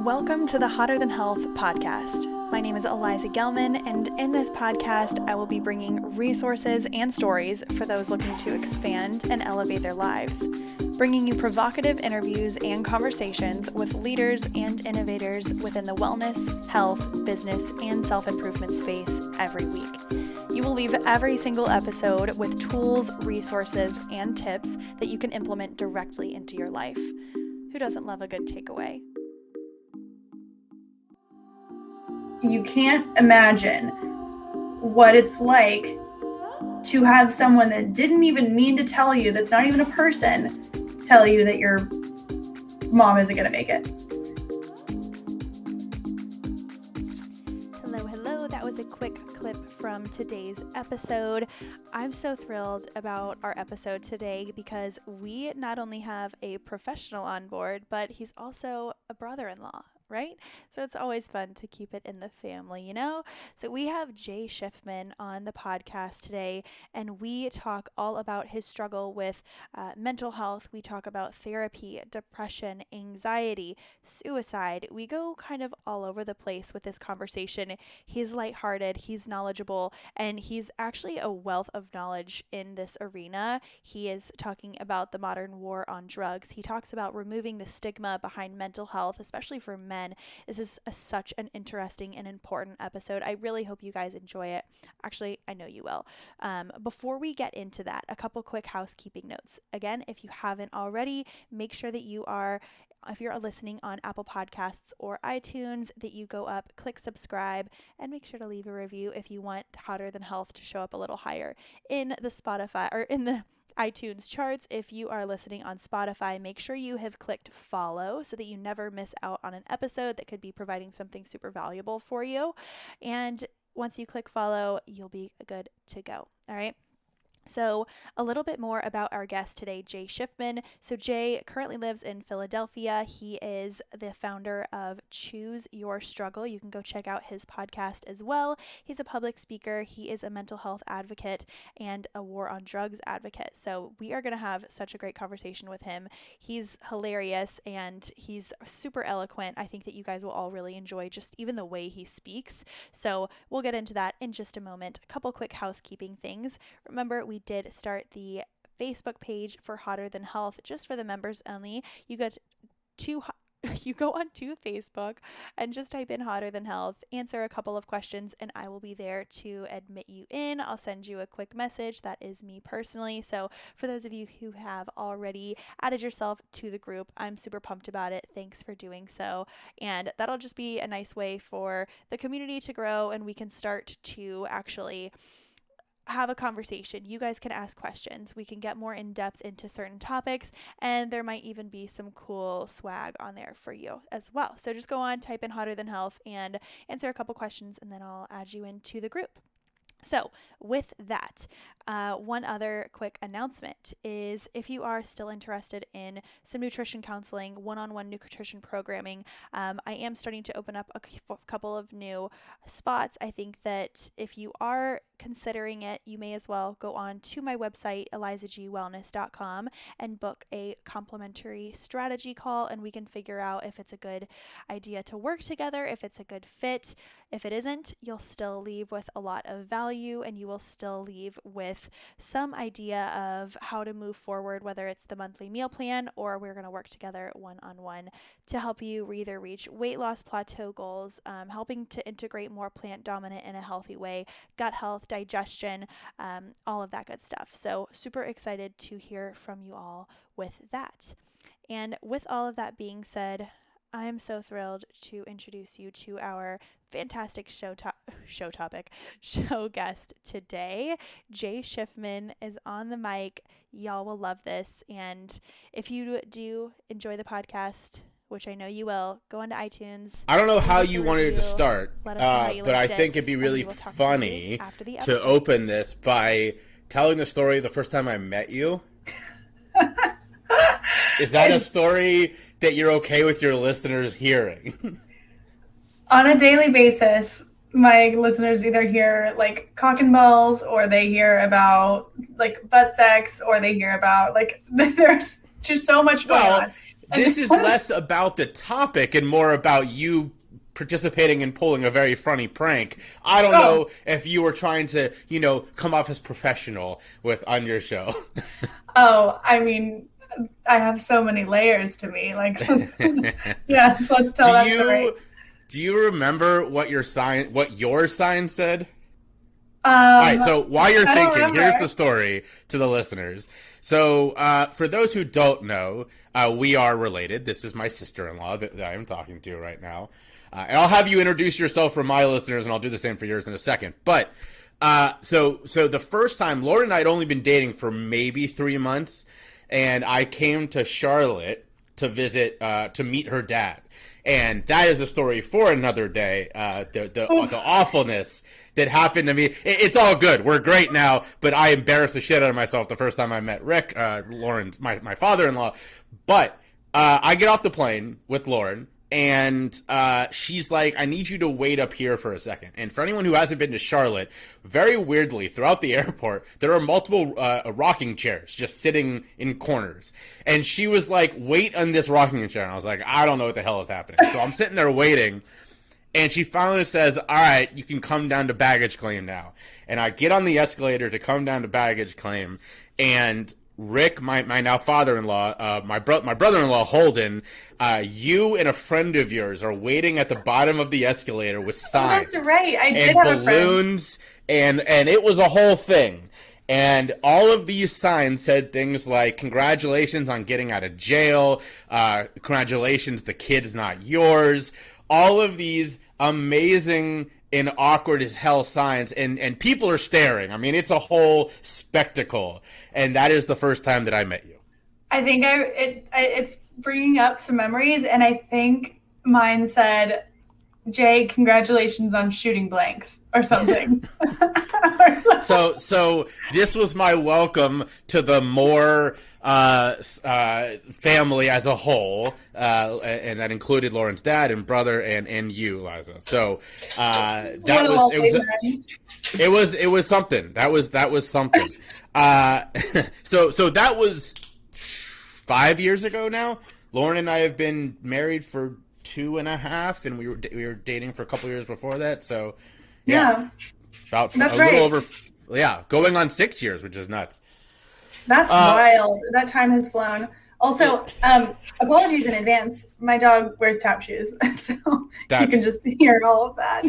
Welcome to the Hotter Than Health podcast. My name is Eliza Gelman, and in this podcast, I will be bringing resources and stories for those looking to expand and elevate their lives, bringing you provocative interviews and conversations with leaders and innovators within the wellness, health, business, and self-improvement space every week. You will leave every single episode with tools, resources, and tips that you can implement directly into your life. Who doesn't love a good takeaway? You can't imagine what it's like to have someone that didn't even mean to tell you, that's not even a person, tell you that your mom isn't going to make it. Hello. That was a quick clip from today's episode. I'm so thrilled about our episode today because we not only have a professional on board, but he's also a brother-in-law. Right? So it's always fun to keep it in the family, you know? So we have Jay Shifman on the podcast today, and we talk all about his struggle with mental health. We talk about therapy, depression, anxiety, suicide. We go kind of all over the place with this conversation. He's lighthearted, he's knowledgeable, and he's actually a wealth of knowledge in this arena. He is talking about the modern war on drugs. He talks about removing the stigma behind mental health, especially for men. This is such an interesting and important episode. I really hope you guys enjoy it. Actually, I know you will. Before we get into that, a couple quick housekeeping notes. Again, if you haven't already, make sure that if you're listening on Apple Podcasts or iTunes, that you go up, click subscribe, and make sure to leave a review if you want Hotter Than Health to show up a little higher in the Spotify or in the iTunes charts. If you are listening on Spotify, make sure you have clicked follow so that you never miss out on an episode that could be providing something super valuable for you. And once you click follow, you'll be good to go. All right. So a little bit more about our guest today, Jay Shifman. So Jay currently lives in Philadelphia. He is the founder of Choose Your Struggle. You can go check out his podcast as well. He's a public speaker. He is a mental health advocate and a war on drugs advocate. So we are going to have such a great conversation with him. He's hilarious and he's super eloquent. I think that you guys will all really enjoy just even the way he speaks. So we'll get into that in just a moment. A couple quick housekeeping things. Remember, we did start the Facebook page for Hotter Than Health just for the members only. You go onto Facebook and just type in Hotter Than Health, answer a couple of questions, and I will be there to admit you in. I'll send you a quick message. That is me personally. So for those of you who have already added yourself to the group, I'm super pumped about it. Thanks for doing so. And that'll just be a nice way for the community to grow, and we can start to actually have a conversation. You guys can ask questions. We can get more in depth into certain topics, and there might even be some cool swag on there for you as well. So just go on, type in Hotter Than Health, and answer a couple questions, and then I'll add you into the group. So with that, one other quick announcement is if you are still interested in some nutrition counseling, one-on-one nutrition programming, I am starting to open up a couple of new spots. I think that if you are considering it, you may as well go on to my website, elizagwellness.com, and book a complimentary strategy call, and we can figure out if it's a good idea to work together, if it's a good fit. If it isn't, you'll still leave with a lot of value, and you will still leave with some idea of how to move forward, whether it's the monthly meal plan or we're going to work together one-on-one to help you either reach weight loss plateau goals, helping to integrate more plant dominant in a healthy way, gut health, digestion, all of that good stuff. So super excited to hear from you all with that. And with all of that being said, I am so thrilled to introduce you to our fantastic show guest today. Jay Shifman is on the mic. Y'all will love this. And if you do enjoy the podcast, which I know you will, go onto iTunes. I don't know how you wanted to start, but I think it'd be really funny to open this by telling the story the first time I met you. Is that a story that you're okay with your listeners hearing? On a daily basis, my listeners either hear like cock and balls, or they hear about like butt sex, or they hear about like there's just so much going on. this is less about the topic and more about you participating in pulling a very funny prank. I don't know if you were trying to, come off as professional on your show. Oh, I mean, I have so many layers to me. Like, yes, let's tell that story. Do you remember what your sign said? All right, so while you're thinking, here's the story to the listeners. So for those who don't know, we are related. This is my sister-in-law that I am talking to right now. And I'll have you introduce yourself for my listeners, and I'll do the same for yours in a second. But so the first time, Lauren and I had only been dating for maybe 3 months, and I came to Charlotte to visit, to meet her dad. And that is a story for another day. The awfulness that happened to me. It's all good. We're great now, but I embarrassed the shit out of myself the first time I met Rick, Lauren's my father-in-law. But I get off the plane with Lauren, and she's like, I need you to wait up here for a second. And for anyone who hasn't been to Charlotte, very weirdly, throughout the airport, there are multiple rocking chairs just sitting in corners. And she was like, wait on this rocking chair. And I was like, I don't know what the hell is happening. So I'm sitting there waiting. And she finally says, all right, you can come down to baggage claim now. And I get on the escalator to come down to baggage claim. And Rick, my now father-in-law, my brother-in-law Holden, you and a friend of yours are waiting at the bottom of the escalator with signs. Oh, that's right. I did and have balloons, and it was a whole thing. And all of these signs said things like, congratulations on getting out of jail, congratulations, the kid's not yours. All of these amazing and awkward as hell signs, and people are staring. I mean, it's a whole spectacle. And that is the first time that I met you. I think it's bringing up some memories, and I think mine said, Jay, congratulations on shooting blanks or something. So this was my welcome to the Moore family as a whole, and that included Lauren's dad and brother and you, Liza. So it was something. That was something. So that was 5 years ago now. Lauren and I have been married for 2.5, and we were dating for a couple years before that. So yeah. About That's little right. over, going on 6 years, which is nuts. That's wild. That time has flown. Also, apologies in advance. My dog wears tap shoes, so you can just hear all of that.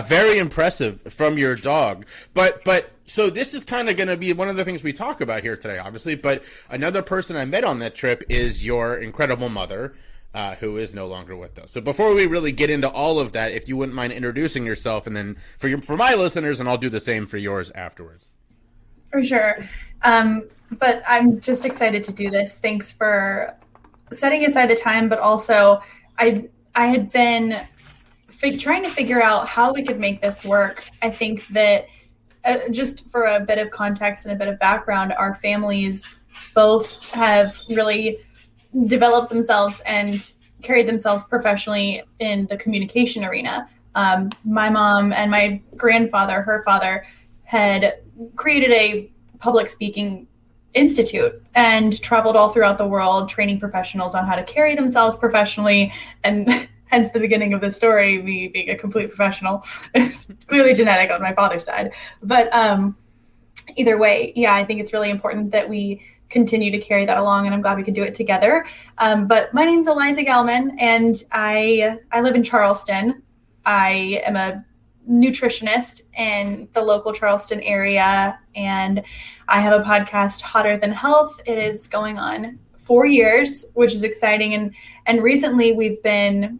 Very impressive from your dog. But so this is kind of going to be one of the things we talk about here today, obviously. But another person I met on that trip is your incredible mother, who is no longer with us. So before we really get into all of that, if you wouldn't mind introducing yourself, and then for my listeners, and I'll do the same for yours afterwards. For sure. But I'm just excited to do this. Thanks for setting aside the time, but also I had been trying to figure out how we could make this work. I think that just for a bit of context and a bit of background, our families both have really developed themselves and carried themselves professionally in the communication arena. My mom and my grandfather, her father, had created a public speaking institute and traveled all throughout the world training professionals on how to carry themselves professionally, and hence the beginning of the story, me being a complete professional. It's clearly genetic on my father's side. But either way, yeah, I think it's really important that we continue to carry that along, and I'm glad we could do it together. But my name's Eliza Gelman, and I live in Charleston. I am a nutritionist in the local Charleston area, and I have a podcast, Hotter Than Health. It is going on 4 years, which is exciting. And recently we've been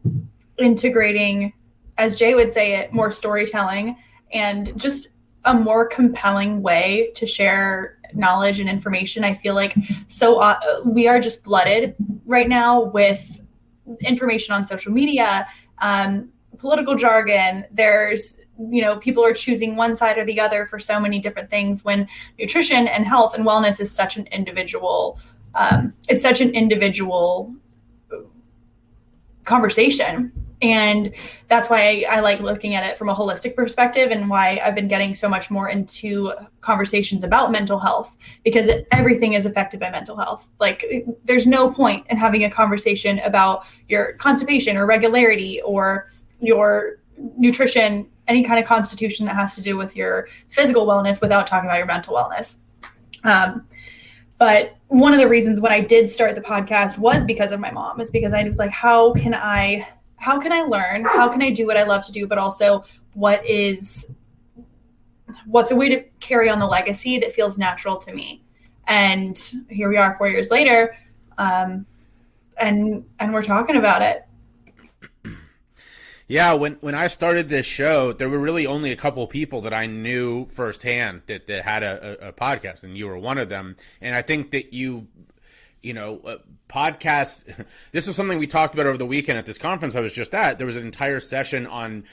integrating, as Jay would say it, more storytelling and just a more compelling way to share knowledge and information. I feel like we are just flooded right now with information on social media, political jargon. There's, people are choosing one side or the other for so many different things, when nutrition and health and wellness is such an individual, conversation. And that's why I like looking at it from a holistic perspective, and why I've been getting so much more into conversations about mental health, because everything is affected by mental health. Like, there's no point in having a conversation about your constipation or regularity or your nutrition, any kind of constitution that has to do with your physical wellness, without talking about your mental wellness. But one of the reasons when I did start the podcast was because of my mom, is because I was like, how can I learn? How can I do what I love to do? But also, what's a way to carry on the legacy that feels natural to me? And here we are 4 years later. And we're talking about it. Yeah, when I started this show, there were really only a couple of people that I knew firsthand that had a podcast, and you were one of them. And I think that podcast, this was something we talked about over the weekend at this conference I was just at. There was an entire session on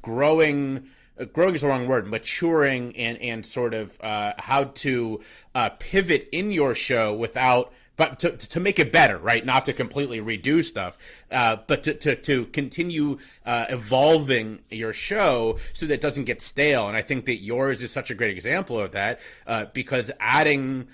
growing is the wrong word, maturing, and sort of how to pivot in your show but to make it better, right? Not to completely redo stuff, but to continue evolving your show so that it doesn't get stale. And I think that yours is such a great example of that, because adding,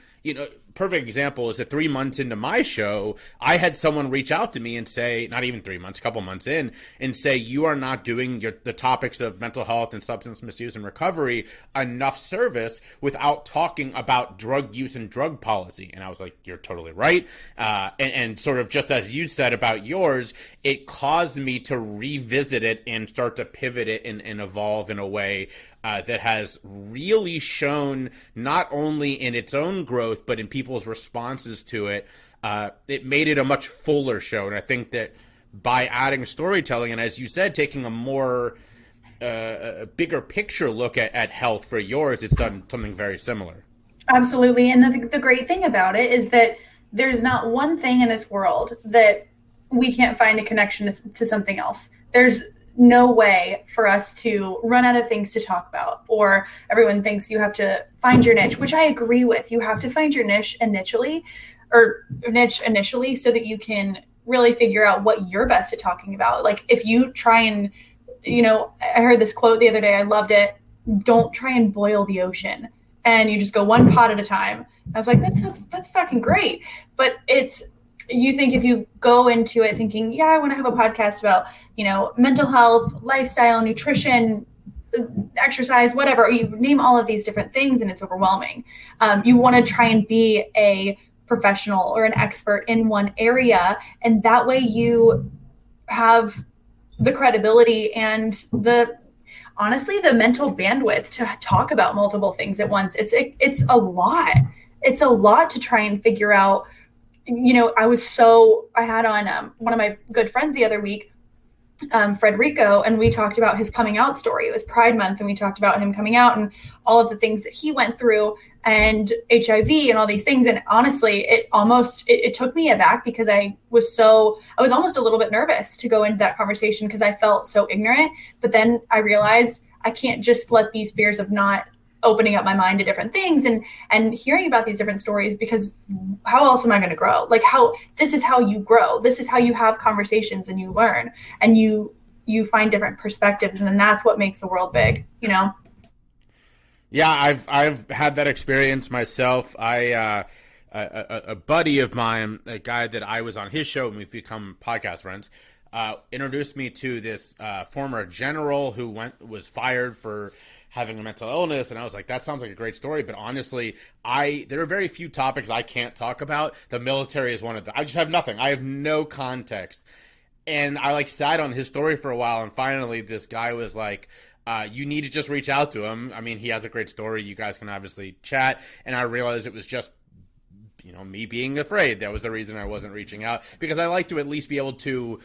perfect example is that 3 months into my show, I had someone reach out to me and say, not even 3 months, a couple months in, and say, you are not doing the topics of mental health and substance misuse and recovery enough service without talking about drug use and drug policy. And I was like, you're totally right. And sort of just as you said about yours, it caused me to revisit it and start to pivot it and evolve in a way that has really shown, not only in its own growth, but in people's responses to it. It made it a much fuller show. And I think that by adding storytelling, and as you said, taking a more a bigger picture look at health for yours, it's done something very similar. Absolutely. And the great thing about it is that there's not one thing in this world that we can't find a connection to something else. There's no way for us to run out of things to talk about, or everyone thinks you have to find your niche, which I agree with. You have to find your niche initially so that you can really figure out what you're best at talking about. Like, if you try and, I heard this quote the other day, I loved it. Don't try and boil the ocean, and you just go one pot at a time. I was like, that's fucking great. But you think if you go into it thinking, yeah, I want to have a podcast about, mental health, lifestyle, nutrition, exercise, whatever, you name all of these different things, and it's overwhelming. You want to try and be a professional or an expert in one area, and that way you have the credibility and honestly, the mental bandwidth to talk about multiple things at once. It's a lot. It's a lot to try and figure out. I had on one of my good friends the other week, Frederico, and we talked about his coming out story. It was Pride Month, and we talked about him coming out and all of the things that he went through, and HIV and all these things. And honestly, it took me aback, because I was almost a little bit nervous to go into that conversation, because I felt so ignorant. But then I realized I can't just let these fears of not opening up my mind to different things and hearing about these different stories, because how else am I going to grow? Like, this is how you grow. This is how you have conversations and you learn and you find different perspectives. And then that's what makes the world big, Yeah, I've had that experience myself. A buddy of mine, a guy that I was on his show and we've become podcast friends, introduced me to this former general who was fired for having a mental illness, and I was like, that sounds like a great story, but honestly, there are very few topics I can't talk about. The military is one of them. I just have nothing. I have no context. And I sat on his story for a while, and finally this guy was like, you need to just reach out to him. I mean, he has a great story. You guys can obviously chat. And I realized it was just me being afraid. That was the reason I wasn't reaching out, because I like to at least be able to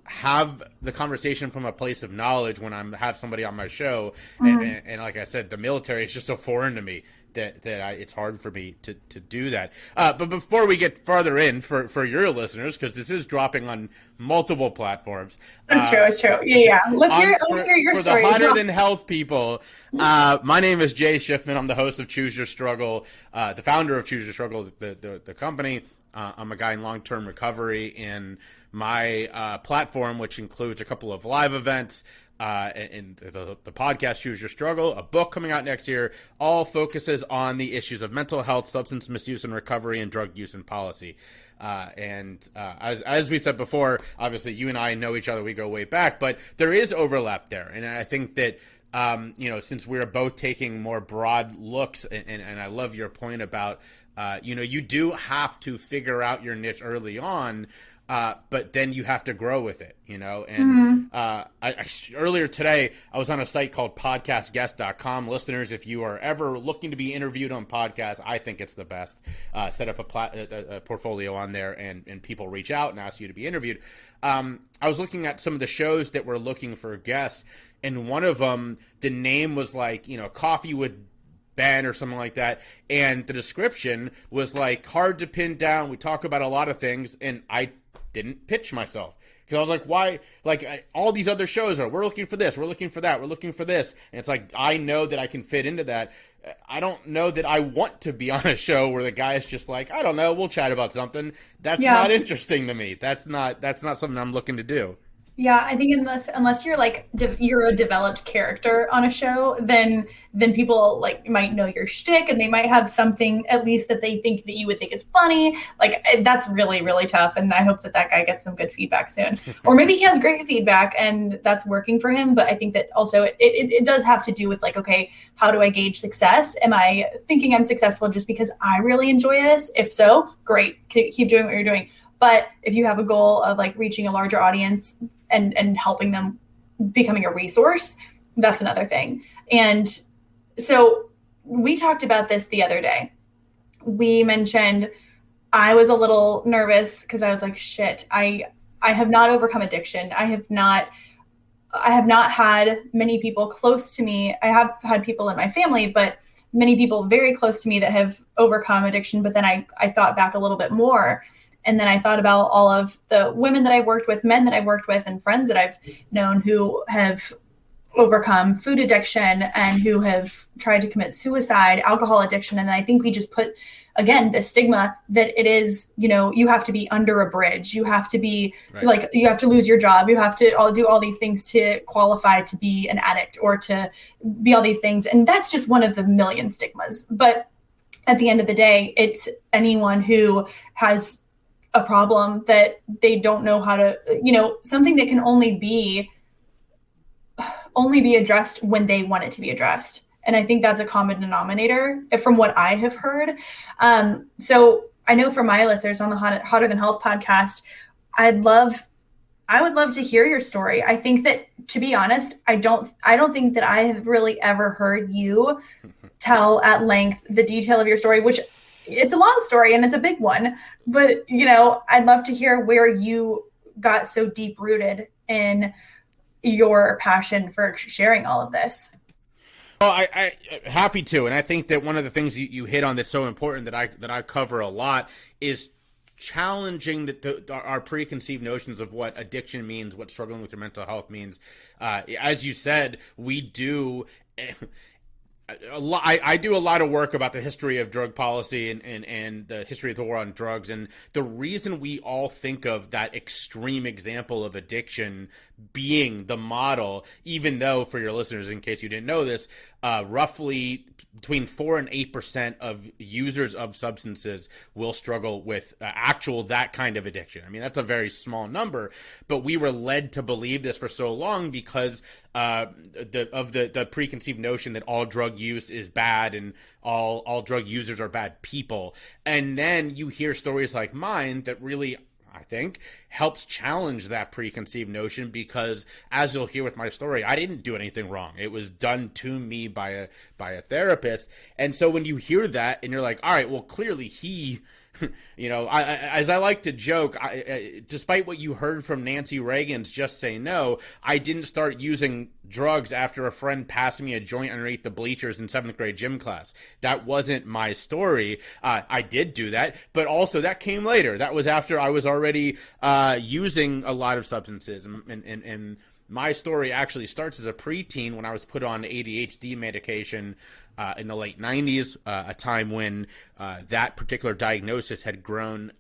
have the conversation from a place of knowledge when I have somebody on my show. Mm-hmm. And like I said, the military is just so foreign to me that it's hard for me to do that. But before we get farther in, for your listeners, because this is dropping on multiple platforms. It's true. Yeah. Let's hear your story. For the Hotter Than Health people, my name is Shifman. I'm the host of Choose Your Struggle, the founder of Choose Your Struggle, the company. I'm a guy in long-term recovery, and my platform, which includes a couple of live events, and the podcast Choose Your Struggle, a book coming out next year, all focuses on the issues of mental health, substance misuse and recovery, and drug use and policy. As we said before, obviously you and I know each other, we go way back, but there is overlap there. And I think that, since we're both taking more broad looks, and I love your point about, you do have to figure out your niche early on, but then you have to grow with it, and earlier today, I was on a site called podcastguest.com. Listeners, if you are ever looking to be interviewed on podcasts, I think it's the best. Set up a portfolio on there, and people reach out and ask you to be interviewed. I was looking at some of the shows that were looking for guests, and one of them, the name was like, Coffee with Ben or something like that, and the description was like hard to pin down. We talk about a lot of things, and I didn't pitch myself because I was like, why? Like all these other shows we're looking for this, we're looking for that, we're looking for this, and it's like I know that I can fit into that. I don't know that I want to be on a show where the guy is just like, I don't know, we'll chat about something. That's not interesting to me. That's not something I'm looking to do. Yeah, I think unless you're like you're a developed character on a show, then people like might know your shtick, and they might have something at least that they think that you would think is funny. Like that's really, really tough, and I hope that guy gets some good feedback soon, or maybe he has great feedback and that's working for him. But I think that also it does have to do with like, okay, how do I gauge success? Am I thinking I'm successful just because I really enjoy this? If so, great, keep doing what you're doing. But if you have a goal of like reaching a larger audience and helping them becoming a resource, that's another thing. And so we talked about this the other day. We mentioned I was a little nervous because I was like, shit, I have not overcome addiction. I have not had many people close to me. I have had people in my family, but many people very close to me that have overcome addiction. But then I thought back a little bit more. And then I thought about all of the women that I've worked with, men that I've worked with, and friends that I've known who have overcome food addiction and who have tried to commit suicide, alcohol addiction. And then I think we just put, again, the stigma that it is, you have to be under a bridge. You have to be like, you have to lose your job. You have to do all these things to qualify to be an addict or to be all these things. And that's just one of the million stigmas. But at the end of the day, it's anyone who has a problem that they don't know how to, something that can only be addressed when they want it to be addressed. And I think that's a common denominator from what I have heard. So I know for my listeners on the Hotter Than Health podcast, I would love to hear your story. I think that, to be honest, I don't think that I have really ever heard you tell at length the detail of your story, which it's a long story and it's a big one, but I'd love to hear where you got so deep rooted in your passion for sharing all of this. Well, I happy to, and I think that one of the things you hit on that's so important that I cover a lot is challenging our preconceived notions of what addiction means, what struggling with your mental health means. As you said, we do. I do a lot of work about the history of drug policy and the history of the war on drugs. And the reason we all think of that extreme example of addiction being the model, even though, for your listeners, in case you didn't know this, roughly between 4 and 8% of users of substances will struggle with that kind of addiction. I mean, that's a very small number, but we were led to believe this for so long because the preconceived notion that all drug use is bad and all drug users are bad people. And then you hear stories like mine that really, I think, helps challenge that preconceived notion because, as you'll hear with my story, I didn't do anything wrong. It was done to me by a therapist. And so when you hear that and you're like, all right, well, clearly he... as I like to joke, despite what you heard from Nancy Reagan's Just Say No, I didn't start using drugs after a friend passed me a joint underneath the bleachers in 7th grade gym class. That wasn't my story. I did do that, but also that came later. That was after I was already using a lot of substances and my story actually starts as a preteen when I was put on ADHD medication in the late 90s, a time when that particular diagnosis had grown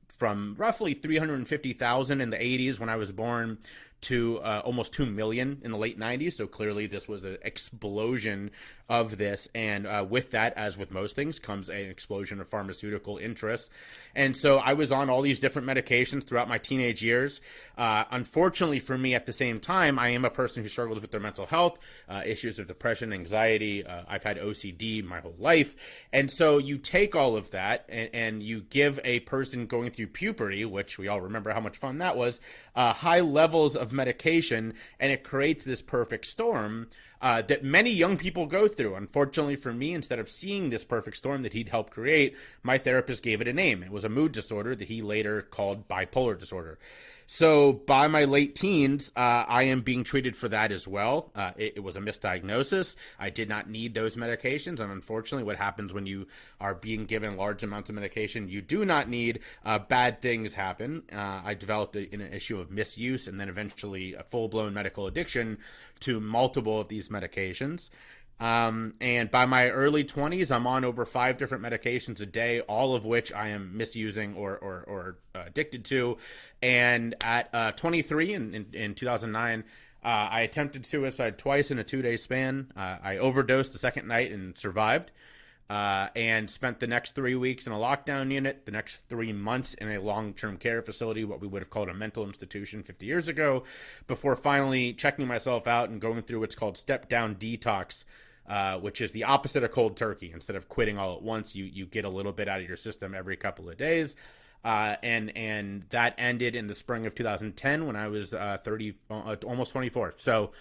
from roughly 350,000 in the 80s when I was born to almost 2 million in the late 90s. So clearly this was an explosion of this. And with that, as with most things, comes an explosion of pharmaceutical interest. And so I was on all these different medications throughout my teenage years. Unfortunately for me, at the same time, I am a person who struggles with their mental health, issues of depression, anxiety. I've had OCD my whole life. And so you take all of that and you give a person going through puberty, which we all remember how much fun that was, high levels of medication, and it creates this perfect storm that many young people go through. Unfortunately for me, instead of seeing this perfect storm that he'd helped create, my therapist gave it a name. It was a mood disorder that he later called bipolar disorder. So by my late teens, I am being treated for that as well. It was a misdiagnosis. I did not need those medications. And unfortunately, what happens when you are being given large amounts of medication you do not need, bad things happen. I developed an issue of misuse and then eventually a full-blown medical addiction to multiple of these medications. And by my early 20s, I'm on over 5 different medications a day, all of which I am misusing or addicted to. And at 23 in 2009, I attempted suicide twice in a 2-day span. I overdosed the second night and survived. And spent the next 3 weeks in a lockdown unit, the next 3 months in a long-term care facility, what we would have called a mental institution 50 years ago, before finally checking myself out and going through what's called step-down detox, which is the opposite of cold turkey. Instead of quitting all at once, you get a little bit out of your system every couple of days. And that ended in the spring of 2010 when I was 30, almost 24. So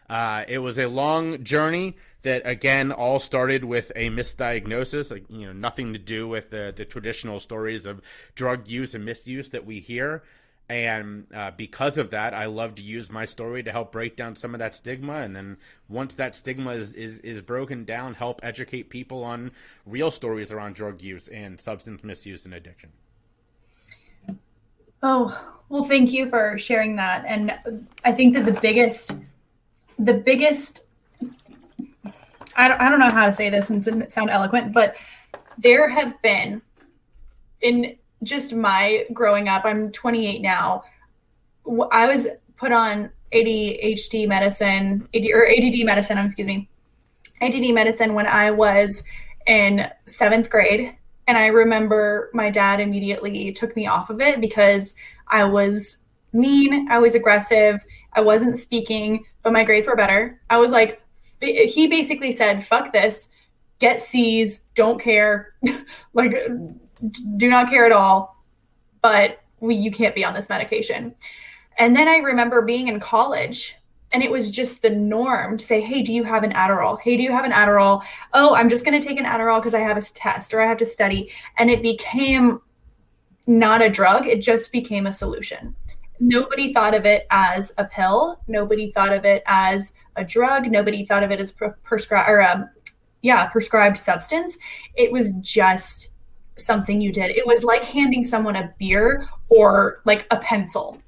it was a long journey that, again, all started with a misdiagnosis, nothing to do with the traditional stories of drug use and misuse that we hear. And because of that, I love to use my story to help break down some of that stigma. And then once that stigma is broken down, help educate people on real stories around drug use and substance misuse and addiction. Oh, well, thank you for sharing that. And I think that the biggest, I don't know how to say this and it doesn't sound eloquent, but there have been, in just my growing up, I'm 28 now, I was put on ADD medicine when I was in 7th grade. And I remember my dad immediately took me off of it because I was mean, I was aggressive, I wasn't speaking, but my grades were better. I was like, he basically said, fuck this, get C's, don't care, like, do not care at all, but you can't be on this medication. And then I remember being in college, and it was just the norm to say, hey, do you have an Adderall? Hey, do you have an Adderall? Oh, I'm just going to take an Adderall because I have a test or I have to study. And it became not a drug. It just became a solution. Nobody thought of it as a pill. Nobody thought of it as a drug. Nobody thought of it as prescribed substance. It was just something you did. It was like handing someone a beer or like a pencil.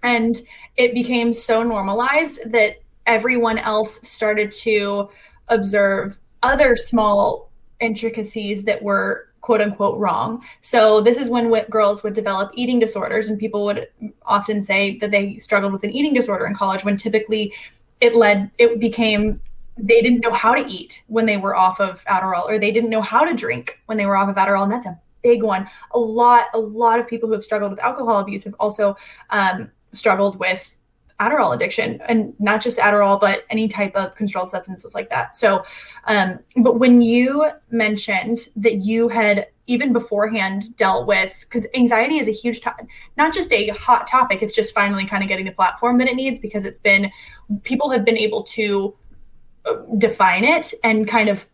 And it became so normalized that everyone else started to observe other small intricacies that were quote unquote wrong. So this is when girls would develop eating disorders, and people would often say that they struggled with an eating disorder in college, when typically it became they didn't know how to eat when they were off of Adderall, or they didn't know how to drink when they were off of Adderall. And that's a big one. A lot of people who have struggled with alcohol abuse have also struggled with Adderall addiction, and not just Adderall, but any type of controlled substances like that. So, but when you mentioned that you had even beforehand dealt with, because anxiety is a huge, not just a hot topic, it's just finally kind of getting the platform that it needs, because people have been able to define it and kind of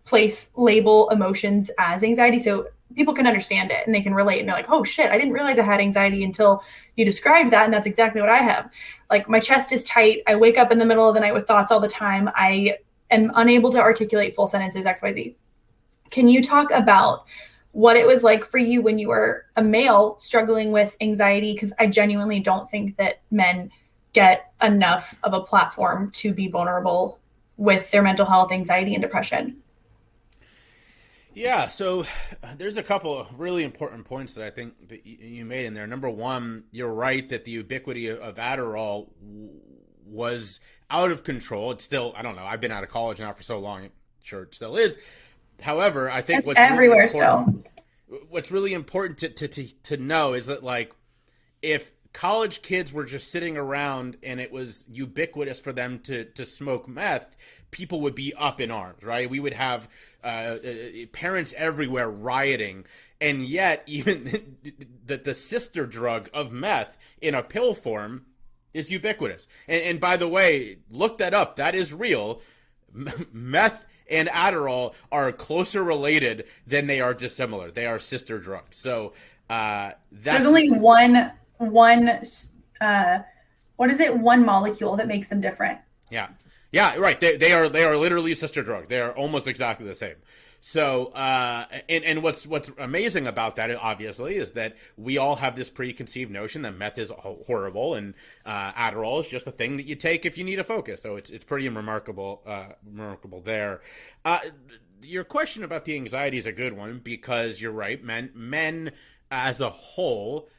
label emotions as anxiety. So people can understand it and they can relate, and they're like, oh shit, I didn't realize I had anxiety until you described that. And that's exactly what I have. Like, my chest is tight. I wake up in the middle of the night with thoughts all the time. I am unable to articulate full sentences, XYZ. Can you talk about what it was like for you when you were a male struggling with anxiety? Because I genuinely don't think that men get enough of a platform to be vulnerable with their mental health, anxiety, and depression. Yeah, so there's a couple of really important points that I think that you made in there. Number one, you're right that the ubiquity of Adderall was out of control. It's still, I don't know, I've been out of college now for so long, I'm sure it still is. However, I think what's everywhere really important, what's really important to know is that, like, if college kids were just sitting around and it was ubiquitous for them to smoke meth, people would be up in arms, right? We would have parents everywhere rioting, and yet even the sister drug of meth in a pill form is ubiquitous. And by the way, look that up. That is real. Meth and Adderall are closer related than they are dissimilar. They are sister drugs. So there's only one what is it? One molecule that makes them different. Yeah, right. They are literally sister drugs. They are almost exactly the same. So, and what's amazing about that, obviously, is that we all have this preconceived notion that meth is horrible and Adderall is just a thing that you take if you need a focus. So it's pretty remarkable there. Your question about the anxiety is a good one, because you're right. Men as a whole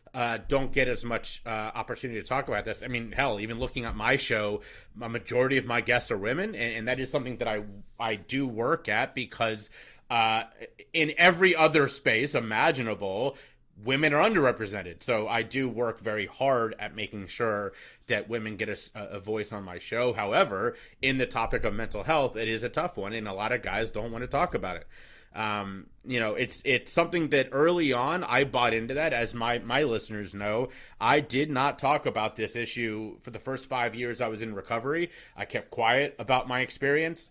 don't get as much opportunity to talk about this. I mean, hell, even looking at my show, a majority of my guests are women, and that is something that I do work at, because in every other space imaginable, women are underrepresented. So I do work very hard at making sure that women get a voice on my show. However, in the topic of mental health, it is a tough one, and a lot of guys don't want to talk about it. It's something that early on I bought into that. As my listeners know, I did not talk about this issue for the first 5 years I was in recovery. I kept quiet about my experience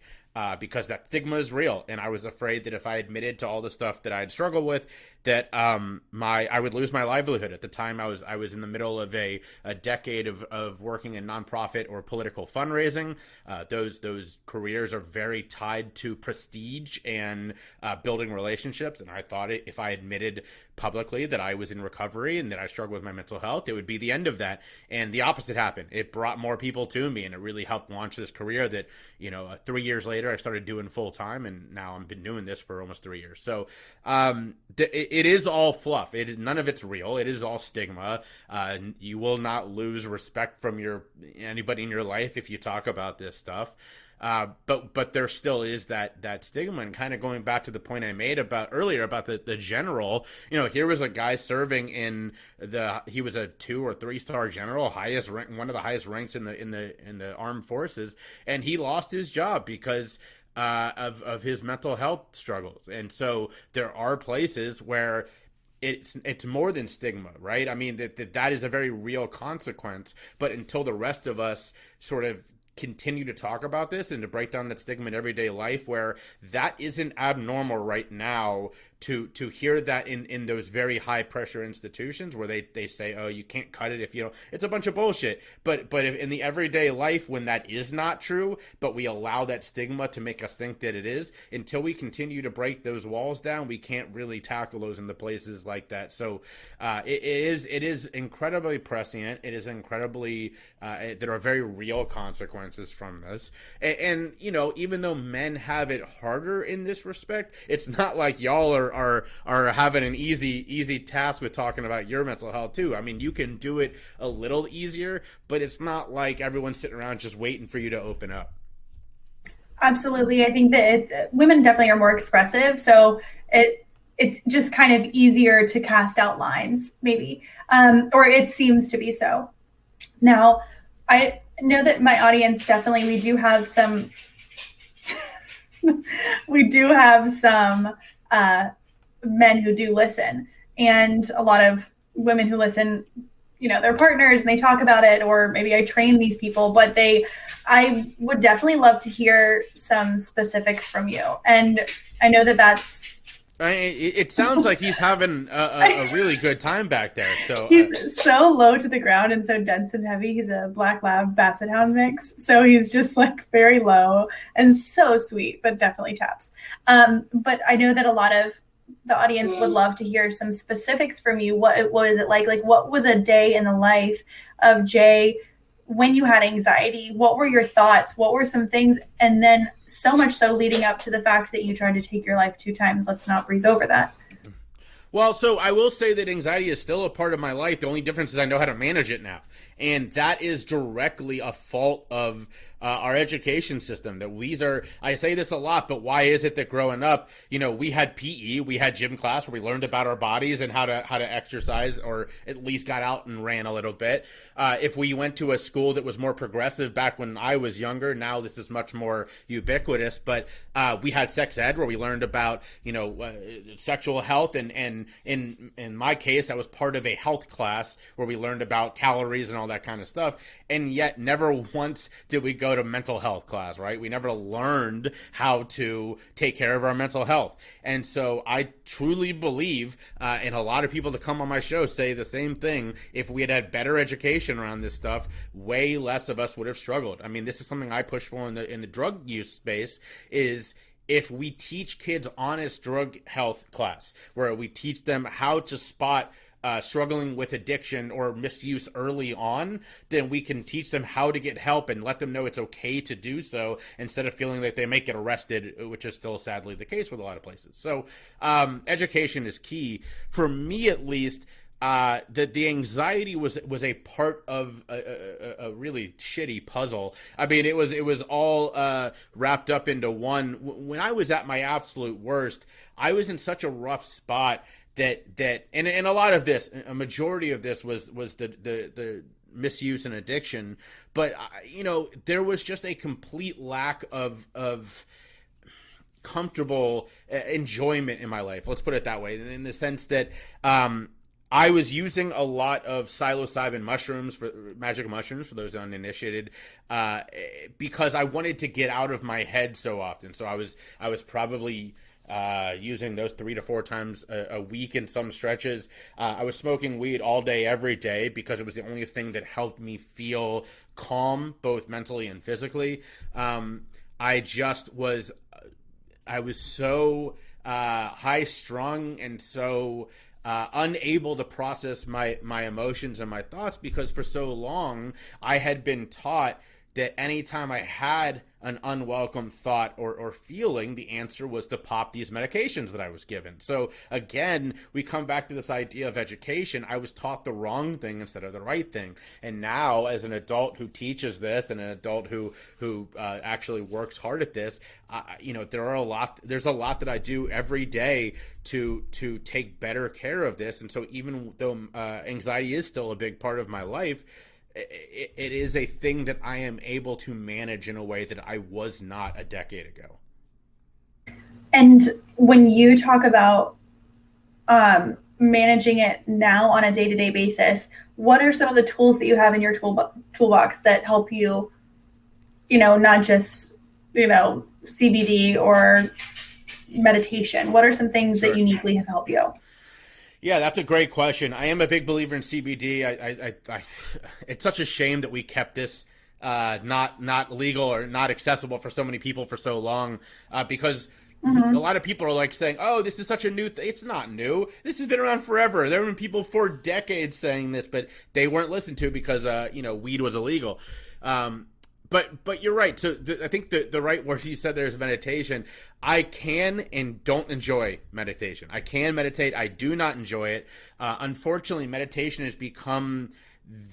because that stigma is real, and I was afraid that if I admitted to all the stuff that I had struggled with, that I would lose my livelihood. At the time, I was in the middle of a decade of working in nonprofit or political fundraising. Those careers are very tied to prestige and building relationships, and I thought if I admitted publicly that I was in recovery and that I struggled with my mental health, it would be the end of that. And the opposite happened. It brought more people to me, and it really helped launch this career that, 3 years later I started doing full time, and now I've been doing this for almost 3 years. So it is all fluff. None of it's real. It is all stigma. You will not lose respect from anybody in your life if you talk about this stuff. But there still is that stigma. And kind of going back to the point I made earlier about the general, here was a guy serving he was a 2 or 3 star general, highest rank, one of the highest ranks in the armed forces, and he lost his job because of his mental health struggles. And so there are places where it's more than stigma, right? I mean, that is a very real consequence, but until the rest of us sort of continue to talk about this and to break down that stigma in everyday life, where that isn't abnormal right now, to hear that in those very high pressure institutions where they say, oh, you can't cut it if you don't, it's a bunch of bullshit. But if in the everyday life, when that is not true, but we allow that stigma to make us think that it is, until we continue to break those walls down, we can't really tackle those in the places like that. So it is incredibly prescient. It is incredibly there are very real consequences from this. And even though men have it harder in this respect, it's not like y'all are having an easy task with talking about your mental health too. I mean, you can do it a little easier, but it's not like everyone's sitting around just waiting for you to open up. Absolutely. I think that women definitely are more expressive, so it's just kind of easier to cast out lines, maybe, or it seems to be so. Now, I know that my audience, definitely, we do have some men who do listen, and a lot of women who listen, their partners, and they talk about it, or maybe I train these people, but I would definitely love to hear some specifics from you. And I know that's it sounds like he's having a really good time back there. So he's so low to the ground and so dense and heavy. He's a black lab basset hound mix, so he's just like very low and so sweet, but definitely taps. But I know that a lot of the audience would love to hear some specifics from you. What was it like? Like, what was a day in the life of Jay when you had anxiety, what were your thoughts? What were some things? And then so much so leading up to the fact that you tried to take your life 2 times. Let's not breeze over that. Well, so I will say that anxiety is still a part of my life. The only difference is I know how to manage it now. And that is directly a fault of our education system. I say this a lot, but why is it that growing up, we had PE, we had gym class where we learned about our bodies and how to exercise, or at least got out and ran a little bit. If we went to a school that was more progressive back when I was younger, now this is much more ubiquitous, but we had sex ed where we learned about, sexual health, and in my case, I was part of a health class where we learned about calories and all that kind of stuff. And yet never once did we go to mental health class, right? We never learned how to take care of our mental health. And so I truly believe, and a lot of people that come on my show say the same thing, if we had had better education around this stuff, way less of us would have struggled. I mean, this is something I push for in the drug use space, is if we teach kids honest drug health class, where we teach them how to spot struggling with addiction or misuse early on, then we can teach them how to get help and let them know it's okay to do so, instead of feeling like they might get arrested, which is still sadly the case with a lot of places. So education is key. For me, at least, the anxiety was a part of a really shitty puzzle. I mean, it was all wrapped up into one. When I was at my absolute worst, I was in such a rough spot that and a lot of this, a majority of this was the misuse and addiction, but there was just a complete lack of comfortable enjoyment in my life. Let's put it that way, in the sense that I was using a lot of psilocybin mushrooms, magic mushrooms, for those uninitiated, because I wanted to get out of my head so often. So I was probably using those 3 to 4 times a week in some stretches. I was smoking weed all day, every day, because it was the only thing that helped me feel calm, both mentally and physically. I was so high strung and so unable to process my emotions and my thoughts, because for so long I had been taught that anytime I had an unwelcome thought or feeling, the answer was to pop these medications that I was given. So again, we come back to this idea of education. I was taught the wrong thing instead of the right thing. And now, as an adult who teaches this, and an adult who actually works hard at this, there's a lot that I do every day to take better care of this. And so even though anxiety is still a big part of my life, it is a thing that I am able to manage in a way that I was not a decade ago. And when you talk about managing it now on a day-to-day basis, what are some of the tools that you have in your toolbox that help you, not just, CBD or meditation? What are some things that uniquely have helped you? Yeah, that's a great question. I am a big believer in CBD. I it's such a shame that we kept this not legal or not accessible for so many people for so long, because a lot of people are like saying, "Oh, this is such a new thing." It's not new. This has been around forever. There have been people for decades saying this, but they weren't listened to because weed was illegal. But you're right. So I think the right word you said there is meditation. I can and don't enjoy meditation. I can meditate. I do not enjoy it. Unfortunately, meditation has become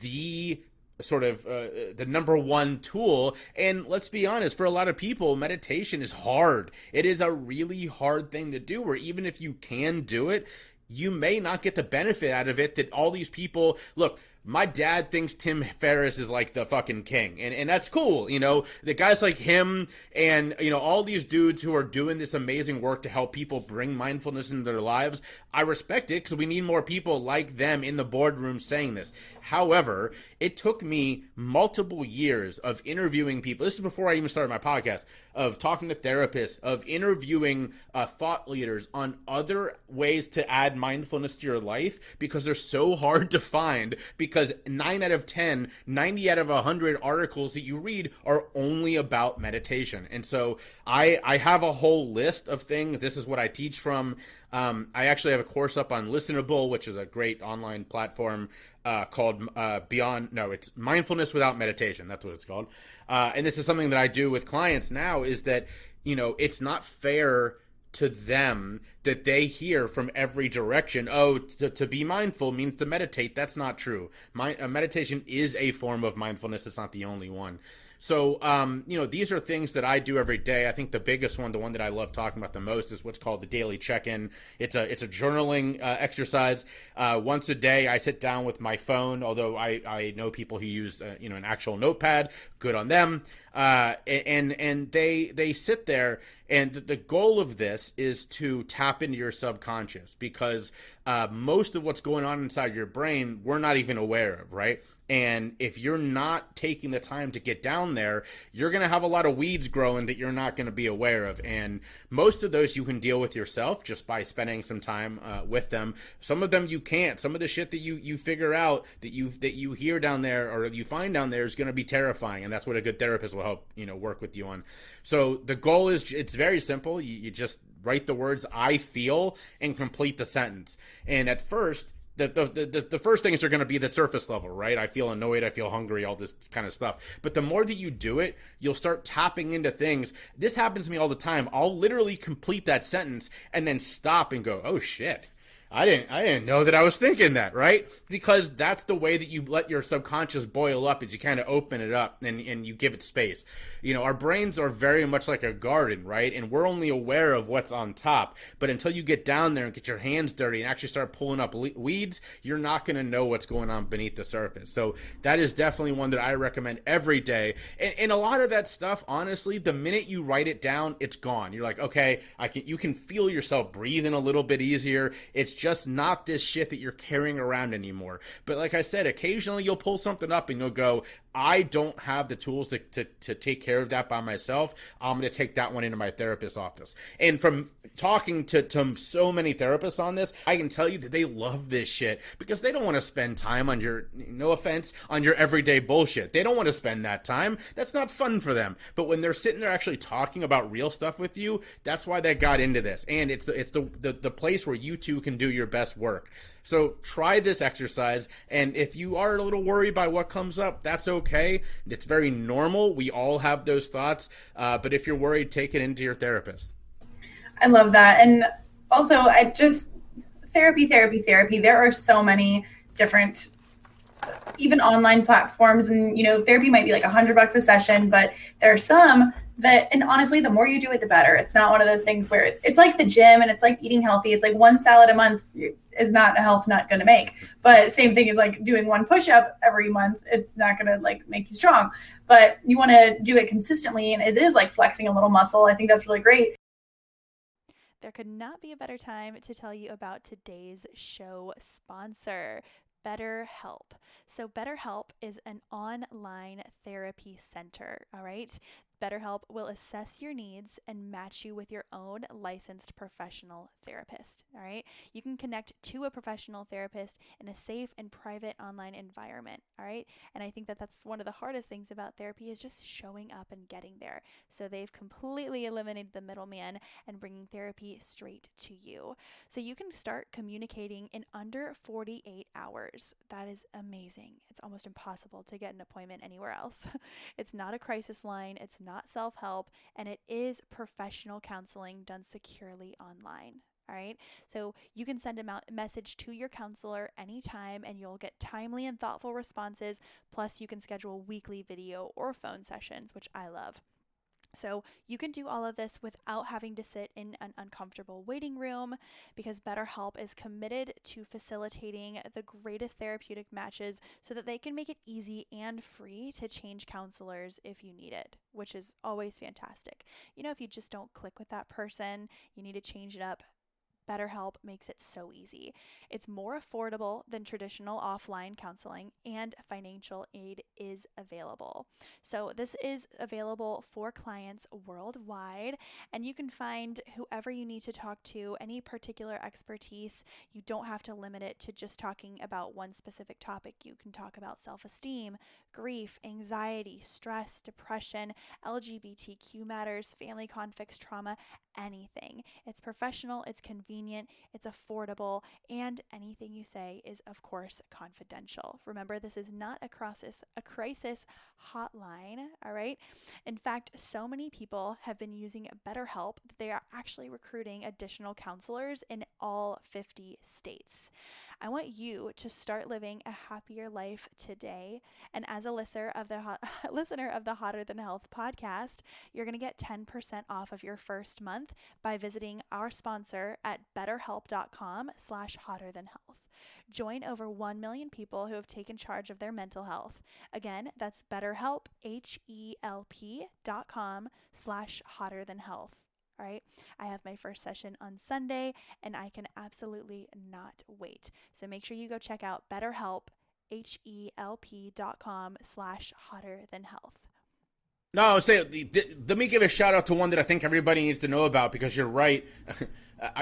the sort of the number one tool. And let's be honest, for a lot of people, meditation is hard. It is a really hard thing to do, where even if you can do it, you may not get the benefit out of it that all these people look. My dad thinks Tim Ferriss is like the fucking king, and that's cool. The guys like him and, all these dudes who are doing this amazing work to help people bring mindfulness into their lives. I respect it, because we need more people like them in the boardroom saying this. However, it took me multiple years of interviewing people. This is before I even started my podcast, of talking to therapists, of interviewing thought leaders on other ways to add mindfulness to your life, because they're so hard to find, because because 9 out of 10, 90 out of 100 articles that you read are only about meditation. And so I have a whole list of things. This is what I teach from. I actually have a course up on Listenable, which is a great online platform called it's Mindfulness Without Meditation. That's what it's called. And this is something that I do with clients now, is that, it's not fair to them that they hear from every direction, to be mindful means to meditate. That's not true. Meditation is a form of mindfulness. It's not the only one. So, these are things that I do every day. I think the biggest one, the one that I love talking about the most, is what's called the daily check-in. It's a journaling exercise. Once a day, I sit down with my phone, although I know people who use, an actual notepad. Good on them. And they sit there, and the goal of this is to tap into your subconscious, because most of what's going on inside your brain, we're not even aware of, right? And if you're not taking the time to get down there, you're going to have a lot of weeds growing that you're not going to be aware of. And most of those you can deal with yourself just by spending some time with them. Some of them you can't. Some of the shit that you figure out that you hear down there, or you find down there, is going to be terrifying. And that's what a good therapist will help, work with you on. So the goal is, it's very simple. You just write the words "I feel" and complete the sentence. And at first, the first things are going to be the surface level, right? I feel annoyed, I feel hungry, all this kind of stuff. But the more that you do it, you'll start tapping into things. This happens to me all the time. I'll literally complete that sentence and then stop and go, oh shit, I didn't know that I was thinking that, right? Because that's the way that you let your subconscious boil up, is you kind of open it up and you give it space. Our brains are very much like a garden, right? And we're only aware of what's on top. But until you get down there and get your hands dirty and actually start pulling up weeds, you're not going to know what's going on beneath the surface. So that is definitely one that I recommend every day. And a lot of that stuff, honestly, the minute you write it down, it's gone. You're like, okay, you can feel yourself breathing a little bit easier. It's just not this shit that you're carrying around anymore. But like I said, occasionally you'll pull something up and you'll go, I don't have the tools to take care of that by myself. I'm going to take that one into my therapist's office. And from talking to so many therapists on this, I can tell you that they love this shit, because they don't want to spend time on your, no offense, on your everyday bullshit. They don't want to spend that time. That's not fun for them. But when they're sitting there actually talking about real stuff with you, that's why they got into this. And it's the place where you two can do your best work. So try this exercise, and if you are a little worried by what comes up, that's okay. It's very normal. We all have those thoughts, but if you're worried, take it into your therapist. I love that. And also, therapy. There are so many different, even online platforms, and therapy might be like $100 a session, but there are some that, and honestly, the more you do it, the better. It's not one of those things where it's like the gym and it's like eating healthy. It's like one salad a month is not a health nut going to make, but same thing is like doing one push-up every month. It's not going to like make you strong, but you want to do it consistently. And it is like flexing a little muscle. I think that's really great. There could not be a better time to tell you about today's show sponsor, BetterHelp. So BetterHelp is an online therapy center, all right? BetterHelp will assess your needs and match you with your own licensed professional therapist, all right? You can connect to a professional therapist in a safe and private online environment, all right? And I think that that's one of the hardest things about therapy, is just showing up and getting there. So they've completely eliminated the middleman and bringing therapy straight to you. So you can start communicating in under 48 hours. That is amazing. It's almost impossible to get an appointment anywhere else. It's not a crisis line. It's not self-help, and it is professional counseling done securely online. All right. So you can send a message to your counselor anytime, and you'll get timely and thoughtful responses. Plus, you can schedule weekly video or phone sessions, which I love. So you can do all of this without having to sit in an uncomfortable waiting room, because BetterHelp is committed to facilitating the greatest therapeutic matches so that they can make it easy and free to change counselors if you need it, which is always fantastic. If you just don't click with that person, you need to change it up, BetterHelp makes it so easy. It's more affordable than traditional offline counseling, and financial aid is available. So, this is available for clients worldwide, and you can find whoever you need to talk to, any particular expertise. You don't have to limit it to just talking about one specific topic. You can talk about self esteem, grief, anxiety, stress, depression, LGBTQ matters, family conflicts, trauma, anything. It's professional, it's convenient, it's affordable, and anything you say is, of course, confidential. Remember, this is not a crisis hotline, all right? In fact, so many people have been using BetterHelp that they are actually recruiting additional counselors in all 50 states. I want you to start living a happier life today. And as a listener of the Hotter Than Health podcast, you're going to get 10% off of your first month by visiting our sponsor at betterhelp.com/hotterthanhealth. Join over 1 million people who have taken charge of their mental health. Again, that's BetterHelp, HELP.com/hotterthanhealth. All right. I have my first session on Sunday, and I can absolutely not wait. So make sure you go check out BetterHelp, HELP.com/hotterthanhealth. No, let me give a shout out to one that I think everybody needs to know about, because you're right.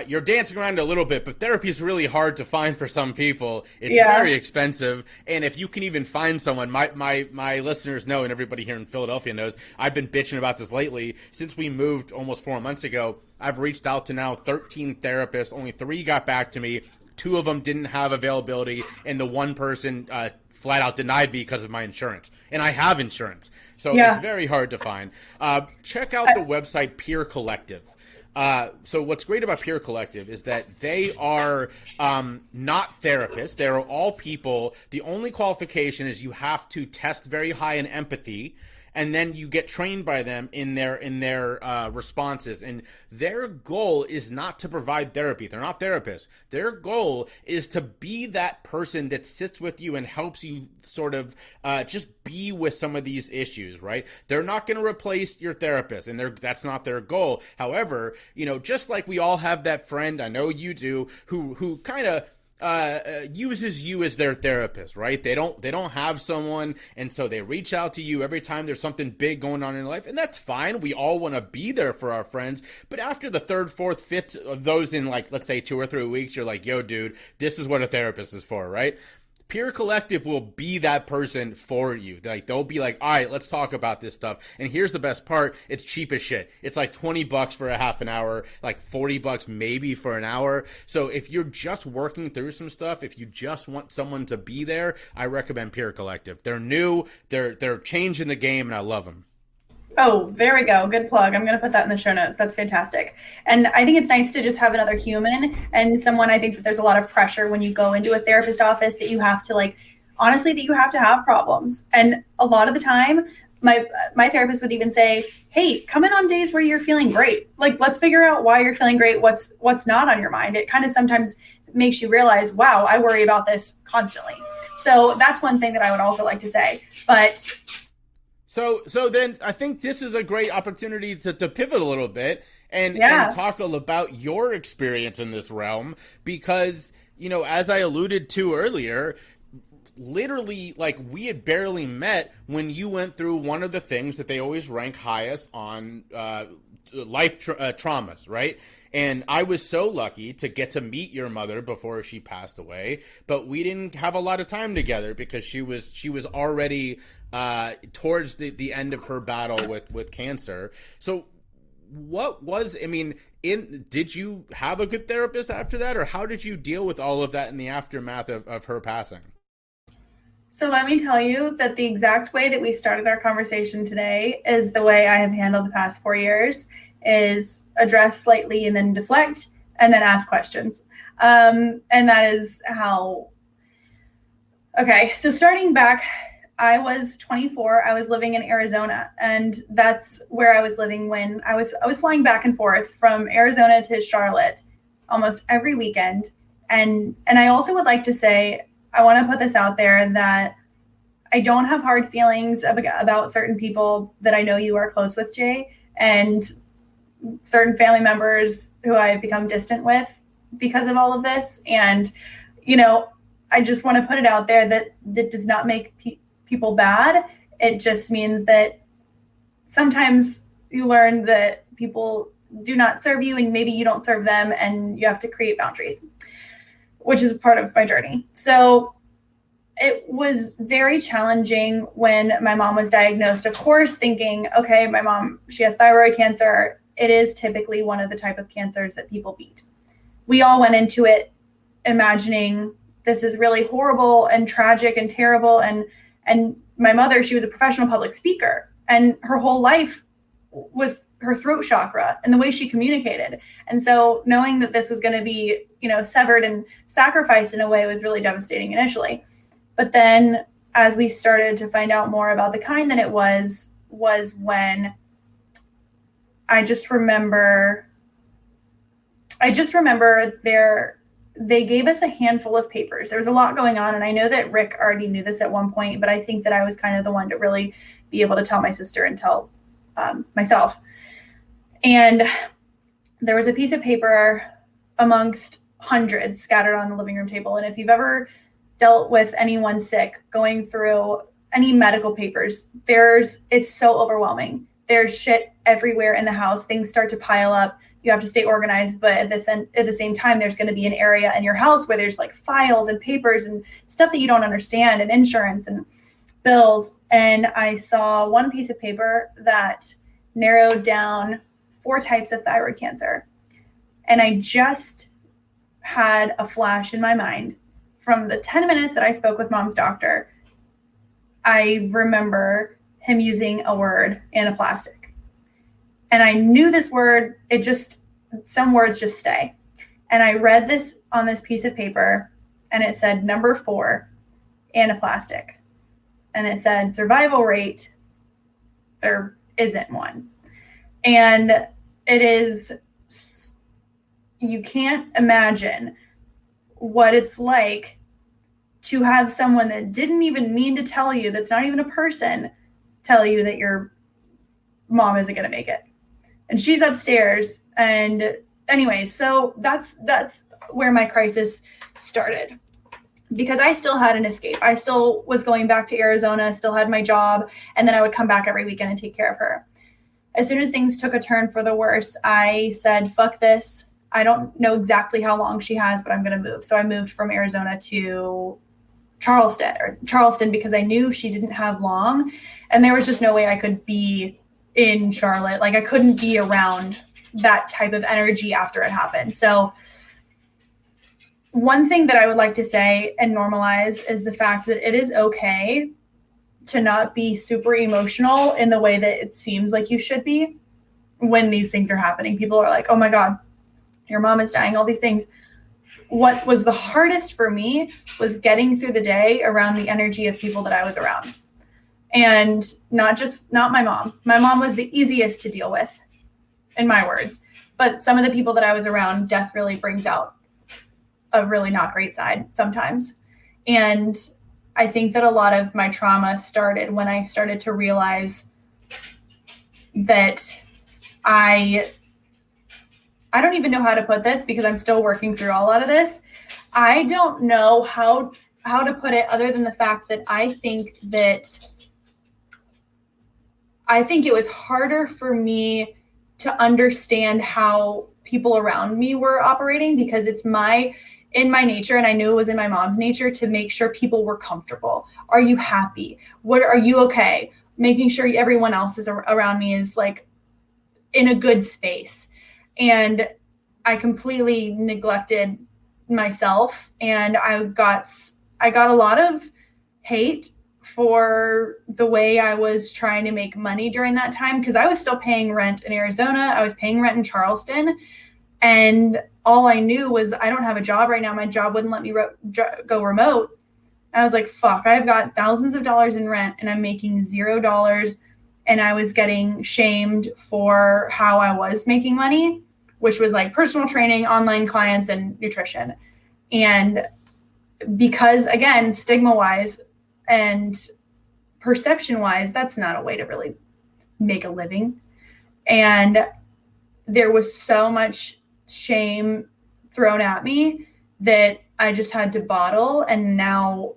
You're dancing around a little bit, but therapy is really hard to find for some people. It's very expensive. And if you can even find someone, my listeners know, and everybody here in Philadelphia knows, I've been bitching about this lately. Since we moved almost 4 months ago, I've reached out to now 13 therapists. Only 3 got back to me. 2 of them didn't have availability, and the one person flat out denied me because of my insurance. And I have insurance. So it's very hard to find. Check out the website Peer Collective. So what's great about Peer Collective is that they are not therapists. They're all people. The only qualification is you have to test very high in empathy, and then you get trained by them in their responses. And their goal is not to provide therapy. They're not therapists. Their goal is to be that person that sits with you and helps you sort of just be with some of these issues, right? They're not going to replace your therapist, and that's not their goal. However, just like we all have that friend, I know you do, who kind of uses you as their therapist, right? They don't have someone, and so they reach out to you every time there's something big going on in life, and that's fine. We all want to be there for our friends, but after the 3rd, 4th, 5th of those in, like, let's say 2 or 3 weeks, you're like, yo, dude, this is what a therapist is for, right? Peer Collective will be that person for you. Like, they'll be like, all right, let's talk about this stuff. And here's the best part. It's cheap as shit. It's like $20 for a half an hour, like $40 maybe for an hour. So if you're just working through some stuff, if you just want someone to be there, I recommend Peer Collective. They're new. They're changing the game, and I love them. Oh, there we go. Good plug. I'm going to put that in the show notes. That's fantastic. And I think it's nice to just have another human and someone. I think that there's a lot of pressure when you go into a therapist office that you have to honestly, that you have to have problems. And a lot of the time, my therapist would even say, hey, come in on days where you're feeling great. Like, let's figure out why you're feeling great. What's not on your mind. It kind of sometimes makes you realize, wow, I worry about this constantly. So that's one thing that I would also like to say. But So then I think this is a great opportunity to pivot a little bit and talk about your experience in this realm, because, as I alluded to earlier, literally, like, we had barely met when you went through one of the things that they always rank highest on life traumas, right? And I was so lucky to get to meet your mother before she passed away, but we didn't have a lot of time together because she was already towards the end of her battle with cancer. So did you have a good therapist after that, or how did you deal with all of that in the aftermath of her passing? So let me tell you that the exact way that we started our conversation today is the way I have handled the past 4 years, is address slightly and then deflect and then ask questions. And that is how, okay. So starting back, I was 24. I was living in Arizona, and that's where I was living when I was flying back and forth from Arizona to Charlotte almost every weekend. And I also would like to say, I want to put this out there that I don't have hard feelings about certain people that I know you are close with, Jay, and certain family members who I've become distant with. because of all of this. And, I just want to put it out there that does not make people bad. It just means that sometimes you learn that people do not serve you and maybe you don't serve them, and you have to create boundaries, which is a part of my journey. So it was very challenging when my mom was diagnosed, of course, thinking, okay, my mom, she has thyroid cancer. It is typically one of the type of cancers that people beat. We all went into it imagining this is really horrible and tragic and terrible. And my mother, she was a professional public speaker, and her whole life was her throat chakra and the way she communicated. And so knowing that this was going to be, severed and sacrificed in a way was really devastating initially. But then as we started to find out more about the kind that it was when I just remember they gave us a handful of papers. There was a lot going on, and I know that Rick already knew this at one point, but I think that I was kind of the one to really be able to tell my sister and tell myself. And there was a piece of paper amongst hundreds scattered on the living room table. And if you've ever dealt with anyone sick going through any medical papers, it's so overwhelming. There's shit everywhere in the house. Things start to pile up. You have to stay organized, but at the same time, there's going to be an area in your house where there's like files and papers and stuff that you don't understand, and insurance and bills. And I saw one piece of paper that narrowed down 4 types of thyroid cancer. And I just had a flash in my mind from the 10 minutes that I spoke with mom's doctor. I remember him using a word, anaplastic. And I knew this word, some words just stay. And I read this on this piece of paper, and it said number 4, anaplastic. And it said survival rate, there isn't one. And you can't imagine what it's like to have someone that didn't even mean to tell you, that's not even a person, tell you that your mom isn't going to make it. And she's upstairs. And anyway, so that's where my crisis started, because I still had an escape. I still was going back to Arizona, still had my job, and then I would come back every weekend and take care of her. As soon as things took a turn for the worse, I said, fuck this. I don't know exactly how long she has, but I'm going to move. So I moved from Arizona to Charleston because I knew she didn't have long, and there was just no way I could be in Charlotte. Like, I couldn't be around that type of energy after it happened. So one thing that I would like to say and normalize is the fact that it is okay to not be super emotional in the way that it seems like you should be when these things are happening. People are like, oh my God, your mom is dying, all these things. What was the hardest for me was getting through the day around the energy of people that I was around. And not my mom. My mom was the easiest to deal with, in my words. But some of the people that I was around, death really brings out a really not great side sometimes. And I think that a lot of my trauma started when I started to realize that I don't even know how to put this, because I'm still working through a lot of this. I don't know how to put it other than the fact that I think it was harder for me to understand how people around me were operating, because it's in my nature, and I knew it was in my mom's nature, to make sure people were comfortable. Are you happy? Are you okay? Making sure everyone else is around me is like in a good space. And I completely neglected myself, and I got a lot of hate for the way I was trying to make money during that time, because I was still paying rent in Arizona. I was paying rent in Charleston, and all I knew was I don't have a job right now. My job wouldn't let me go remote. I was like, fuck, I've got thousands of dollars in rent and I'm making $0. And I was getting shamed for how I was making money, which was like personal training, online clients, and nutrition. And because, again, stigma-wise and perception-wise, that's not a way to really make a living. And there was so much shame thrown at me that I just had to bottle. And now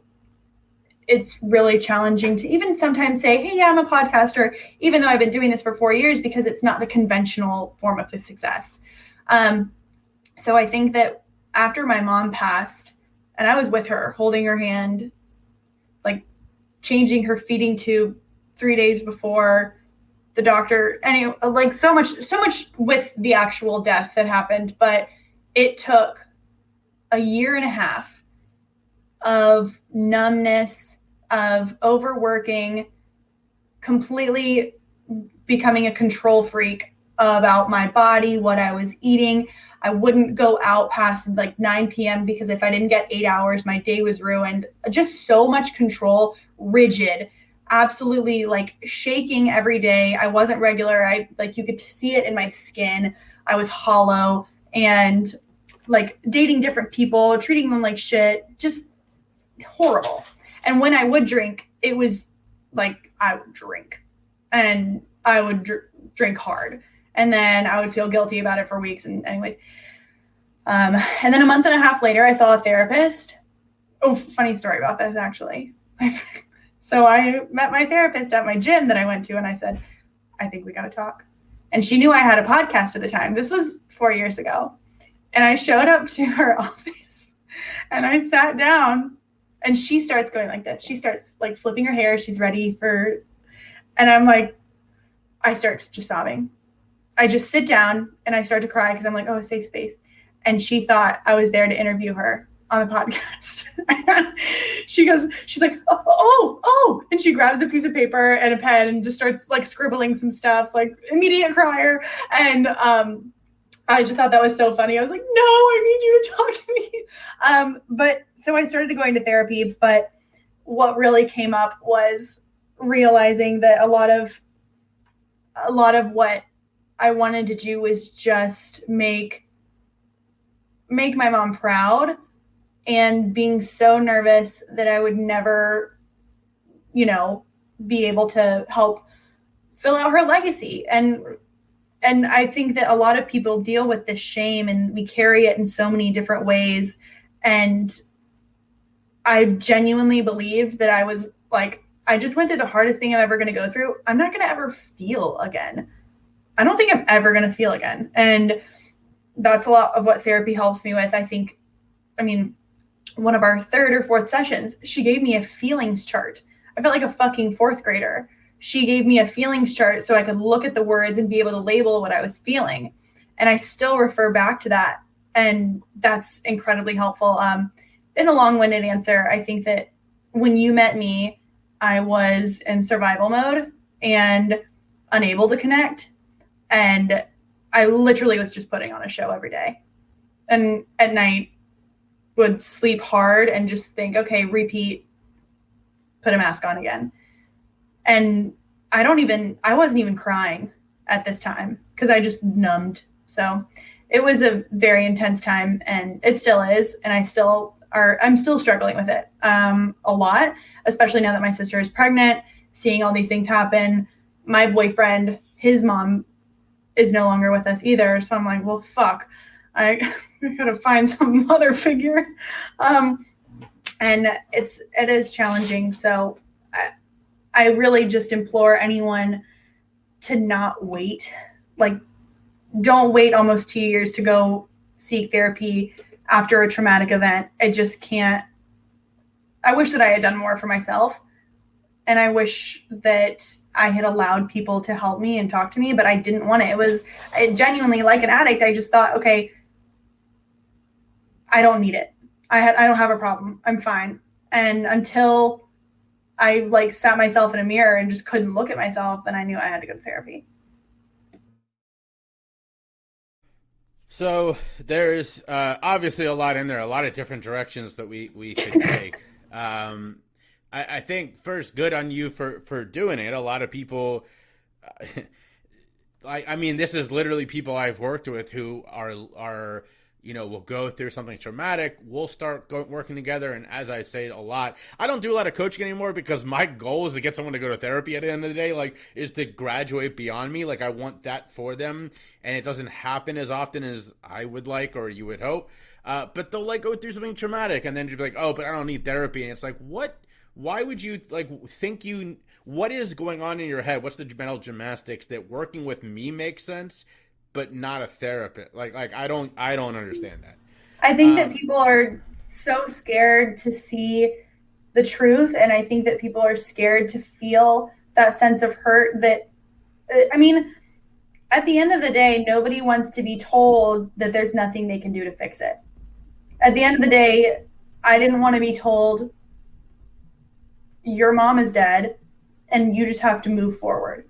it's really challenging to even sometimes say, hey, yeah, I'm a podcaster, even though I've been doing this for 4 years, because it's not the conventional form of success. So I think that after my mom passed, and I was with her, holding her hand, like changing her feeding tube 3 days before the doctor, and like so much with the actual death that happened, but it took a year and a half of numbness, of overworking, completely becoming a control freak about my body, what I was eating. I wouldn't go out past like 9 p.m. because if I didn't get 8 hours, my day was ruined. Just so much control, rigid, absolutely like shaking every day. I wasn't regular. You could see it in my skin. I was hollow and like dating different people, treating them like shit, just horrible. And when I would drink, it was like I would drink and I would drink hard. And then I would feel guilty about it for weeks. And anyways, and then a month and a half later, I saw a therapist. Oh, funny story about this, actually. So I met my therapist at my gym that I went to, and I said, I think we got to talk. And she knew I had a podcast at the time. This was 4 years ago. And I showed up to her office, and I sat down, and she starts going like this. She starts like flipping her hair. She's ready for, and I'm like, I start just sobbing. I just sit down and I start to cry because I'm like, oh, a safe space. And she thought I was there to interview her on the podcast. She's like, oh. And she grabs a piece of paper and a pen and just starts like scribbling some stuff, like immediate crier. And I just thought that was so funny. I was like, no, I need you to talk to me. But so I started going to therapy, but what really came up was realizing that a lot of what I wanted to do was just make my mom proud, and being so nervous that I would never, be able to help fill out her legacy. And I think that a lot of people deal with this shame, and we carry it in so many different ways. And I genuinely believed that I was like, I just went through the hardest thing I'm ever going to go through. I'm not going to ever feel again. I don't think I'm ever going to feel again. And that's a lot of what therapy helps me with. I mean, one of our third or fourth sessions, she gave me a feelings chart. I felt like a fucking fourth grader. She gave me a feelings chart so I could look at the words and be able to label what I was feeling. And I still refer back to that. And that's incredibly helpful. In a long-winded answer, I think that when you met me, I was in survival mode and unable to connect. And I literally was just putting on a show every day. And at night would sleep hard and just think, okay, repeat, put a mask on again. And I wasn't even crying at this time because I just numbed. So it was a very intense time, and it still is. And I'm still struggling with it a lot, especially now that my sister is pregnant, seeing all these things happen. My boyfriend, his mom is no longer with us either. So I'm like, well, fuck, I gotta find some mother figure. And it is challenging. So I really just implore anyone to not wait. Like, don't wait almost 2 years to go seek therapy after a traumatic event. I just can't. I wish that I had done more for myself. And I wish that I had allowed people to help me and talk to me, but I didn't want it. I genuinely, like an addict, I just thought, okay, I don't need it. I don't have a problem. I'm fine. And until I like sat myself in a mirror and just couldn't look at myself, then I knew I had to go to therapy. So there's obviously a lot in there, a lot of different directions that we could take. I think first, good on you for doing it. A lot of people, this is literally people I've worked with who are we'll go through something traumatic, we'll start working together. And as I say a lot, I don't do a lot of coaching anymore because my goal is to get someone to go to therapy at the end of the day, like, is to graduate beyond me. Like, I want that for them, and it doesn't happen as often as I would like or you would hope. But they'll like go through something traumatic, and then you'll be like, oh, but I don't need therapy. And it's like, what? Why would you what is going on in your head? What's the mental gymnastics that working with me makes sense, but not a therapist? Like I don't understand that. I think that people are so scared to see the truth, and I think that people are scared to feel that sense of hurt. That, I mean, at the end of the day, nobody wants to be told that there's nothing they can do to fix it. At the end of the day, I didn't want to be told your mom is dead and you just have to move forward.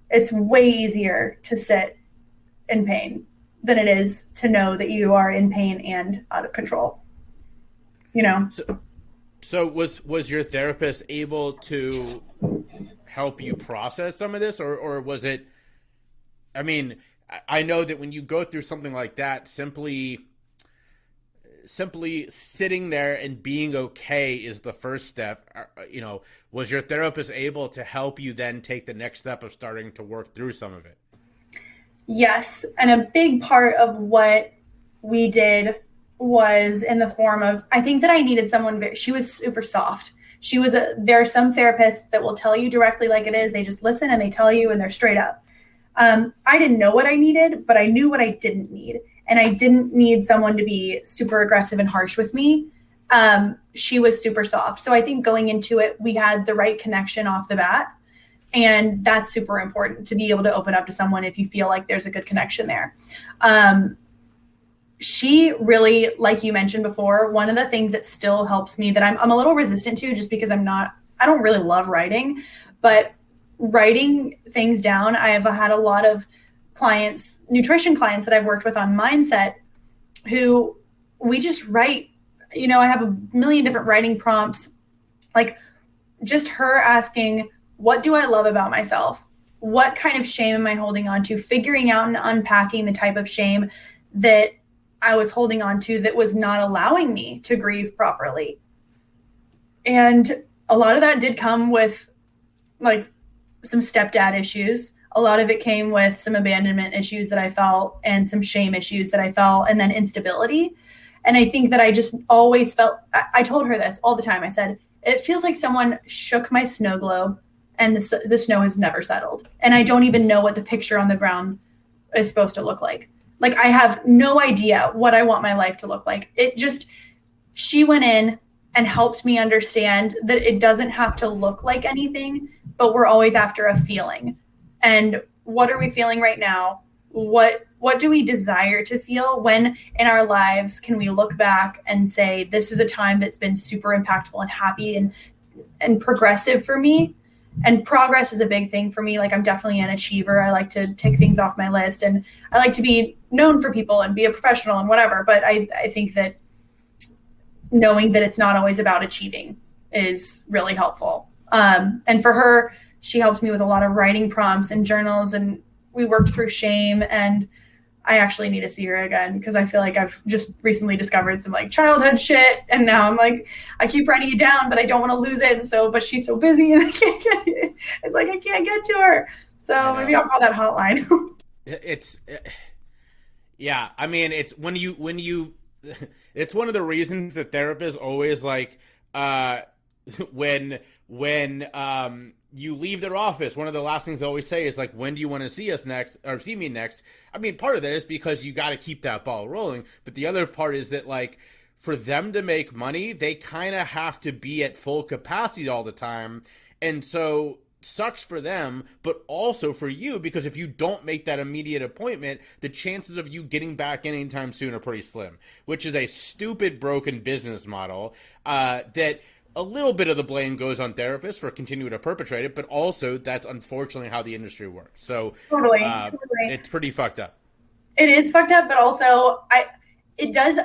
It's way easier to sit in pain than it is to know that you are in pain and out of control. So was your therapist able to help you process some of this, or was it, I mean, I know that when you go through something like that, simply sitting there and being okay is the first step. Was your therapist able to help you then take the next step of starting to work through some of it? Yes. And a big part of what we did was in the form of, I think that I needed someone, she was super soft. There are some therapists that will tell you directly like it is. They just listen and they tell you and they're straight up. I didn't know what I needed, but I knew what I didn't need. And I didn't need someone to be super aggressive and harsh with me. She was super soft. So I think going into it, we had the right connection off the bat. And that's super important, to be able to open up to someone if you feel like there's a good connection there. She really, like you mentioned before, one of the things that still helps me that I'm a little resistant to, just because I don't really love writing, but writing things down. I have had a lot of clients, nutrition clients that I've worked with on mindset, who we just write, I have a million different writing prompts, like just her asking, what do I love about myself? What kind of shame am I holding on to? Figuring out and unpacking the type of shame that I was holding on to that was not allowing me to grieve properly. And a lot of that did come with like some stepdad issues. A lot of it came with some abandonment issues that I felt and some shame issues that I felt, and then instability. And I think that I just always felt, I told her this all the time. I said, it feels like someone shook my snow globe and the snow has never settled. And I don't even know what the picture on the ground is supposed to look like. Like, I have no idea what I want my life to look like. She went in and helped me understand that it doesn't have to look like anything, but we're always after a feeling. And what are we feeling right now? What do we desire to feel? When in our lives can we look back and say, this is a time that's been super impactful and happy and progressive for me? And progress is a big thing for me. Like, I'm definitely an achiever. I like to tick things off my list, and I like to be known for people and be a professional and whatever. But I think that knowing that it's not always about achieving is really helpful. And for her, she helped me with a lot of writing prompts and journals, and we worked through shame. And I actually need to see her again, because I feel like I've just recently discovered some like childhood shit. And now I'm like, I keep writing it down, but I don't want to lose it. And so, but she's so busy and I can't get it. It's like, I can't get to her. So maybe I'll call that hotline. Yeah. I mean, it's when you, it's one of the reasons that therapists always like, when you leave their office, one of the last things they always say is like, when do you want to see us next, or see me next? I mean, part of that is because you got to keep that ball rolling. But the other part is that, like, for them to make money, they kind of have to be at full capacity all the time. And so sucks for them, but also for you, because if you don't make that immediate appointment, the chances of you getting back anytime soon are pretty slim, which is a stupid, broken business model that a little bit of the blame goes on therapists for continuing to perpetrate it, but also that's unfortunately how the industry works. So totally. It's pretty fucked up. It is fucked up, but also it does.